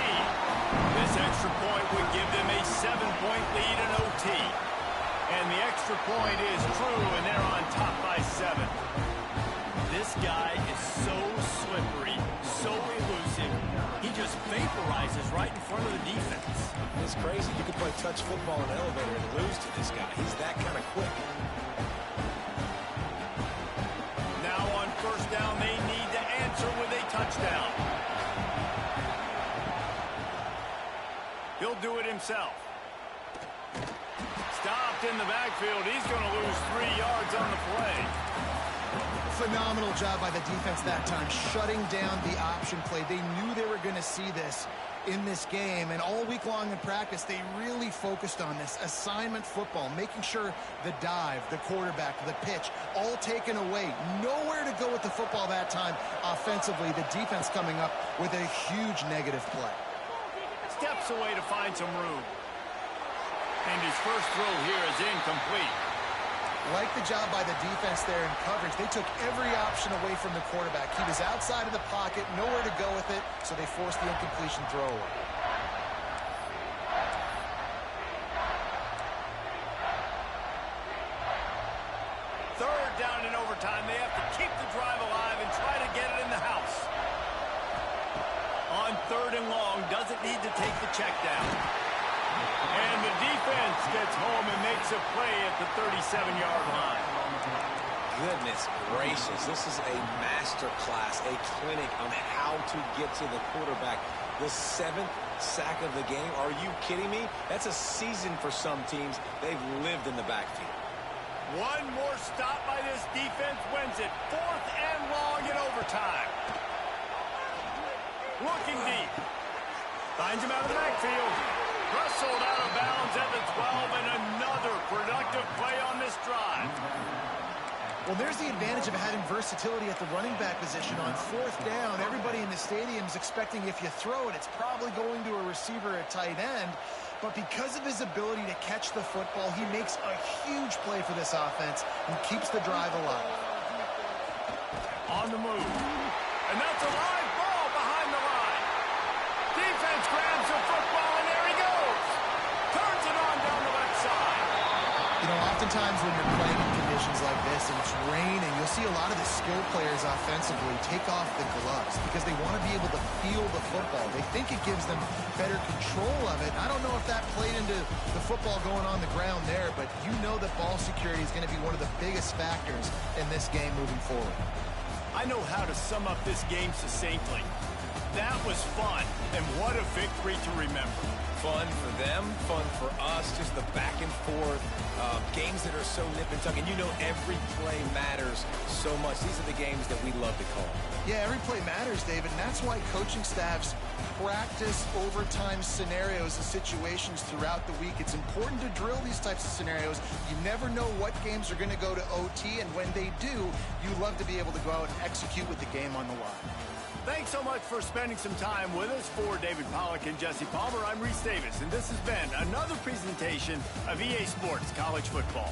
This extra point would give them a 7-point lead in OT. And the extra point is true, and they're on top by 7. This guy is so slippery, so elusive. He just vaporizes right in front of the defense. It's crazy. You could play touch football in an elevator and lose to this guy. He's that kind of quick. Now on first down, they need to answer with a touchdown. He'll do it himself. Stopped in the backfield. He's going to lose 3 yards on the play. Phenomenal job by the defense that time, shutting down the option play. They knew they were going to see this in this game, and all week long in practice, they really focused on this assignment football, making sure the dive, the quarterback, the pitch, all taken away. Nowhere to go with the football that time offensively. The defense coming up with a huge negative play. Steps away to find some room. And his first throw here is incomplete. Like the job by the defense there in coverage. They took every option away from the quarterback. He was outside of the pocket, nowhere to go with it, so they forced the incompletion throw away. Third down in overtime. They have to keep the drive alive and try to get it in the house. On third and long, doesn't need to take the check down. And the defense gets home and makes a play at the 37-yard line. Goodness gracious. This is a master class, a clinic on how to get to the quarterback. The 7th sack of the game. Are you kidding me? That's a season for some teams. They've lived in the backfield. One more stop by this defense wins it. Fourth and long in overtime. Looking deep. Finds him out of the backfield. Wrestled out of bounds at the 12, and another productive play on this drive. Well, there's the advantage of having versatility at the running back position. On fourth down, everybody in the stadium is expecting if you throw it, it's probably going to a receiver at tight end. But because of his ability to catch the football, he makes a huge play for this offense and keeps the drive alive. On the move. And that's a live ball behind the line. Defense grabs the football, and there he goes. Turns it on down the left side. You know, oftentimes when you're playing in conditions like this and it's raining, you'll see a lot of the skill players offensively take off the gloves because they want to be able to feel the football. They think it gives them better control of it. I don't know if that played into the football going on the ground there, but you know that ball security is going to be one of the biggest factors in this game moving forward. I know how to sum up this game succinctly. That was fun, and what a victory to remember. Fun for them, fun for us, just the back and forth, games that are so nip and tuck, and you know every play matters so much. These are the games that we love to call. Yeah, every play matters, David, and that's why coaching staffs practice overtime scenarios and situations throughout the week. It's important to drill these types of scenarios. You never know what games are going to go to OT, and when they do, you love to be able to go out and execute with the game on the line. Thanks so much for spending some time with us. For David Pollack and Jesse Palmer, I'm Reese Davis, and this has been another presentation of EA Sports College Football.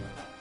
down.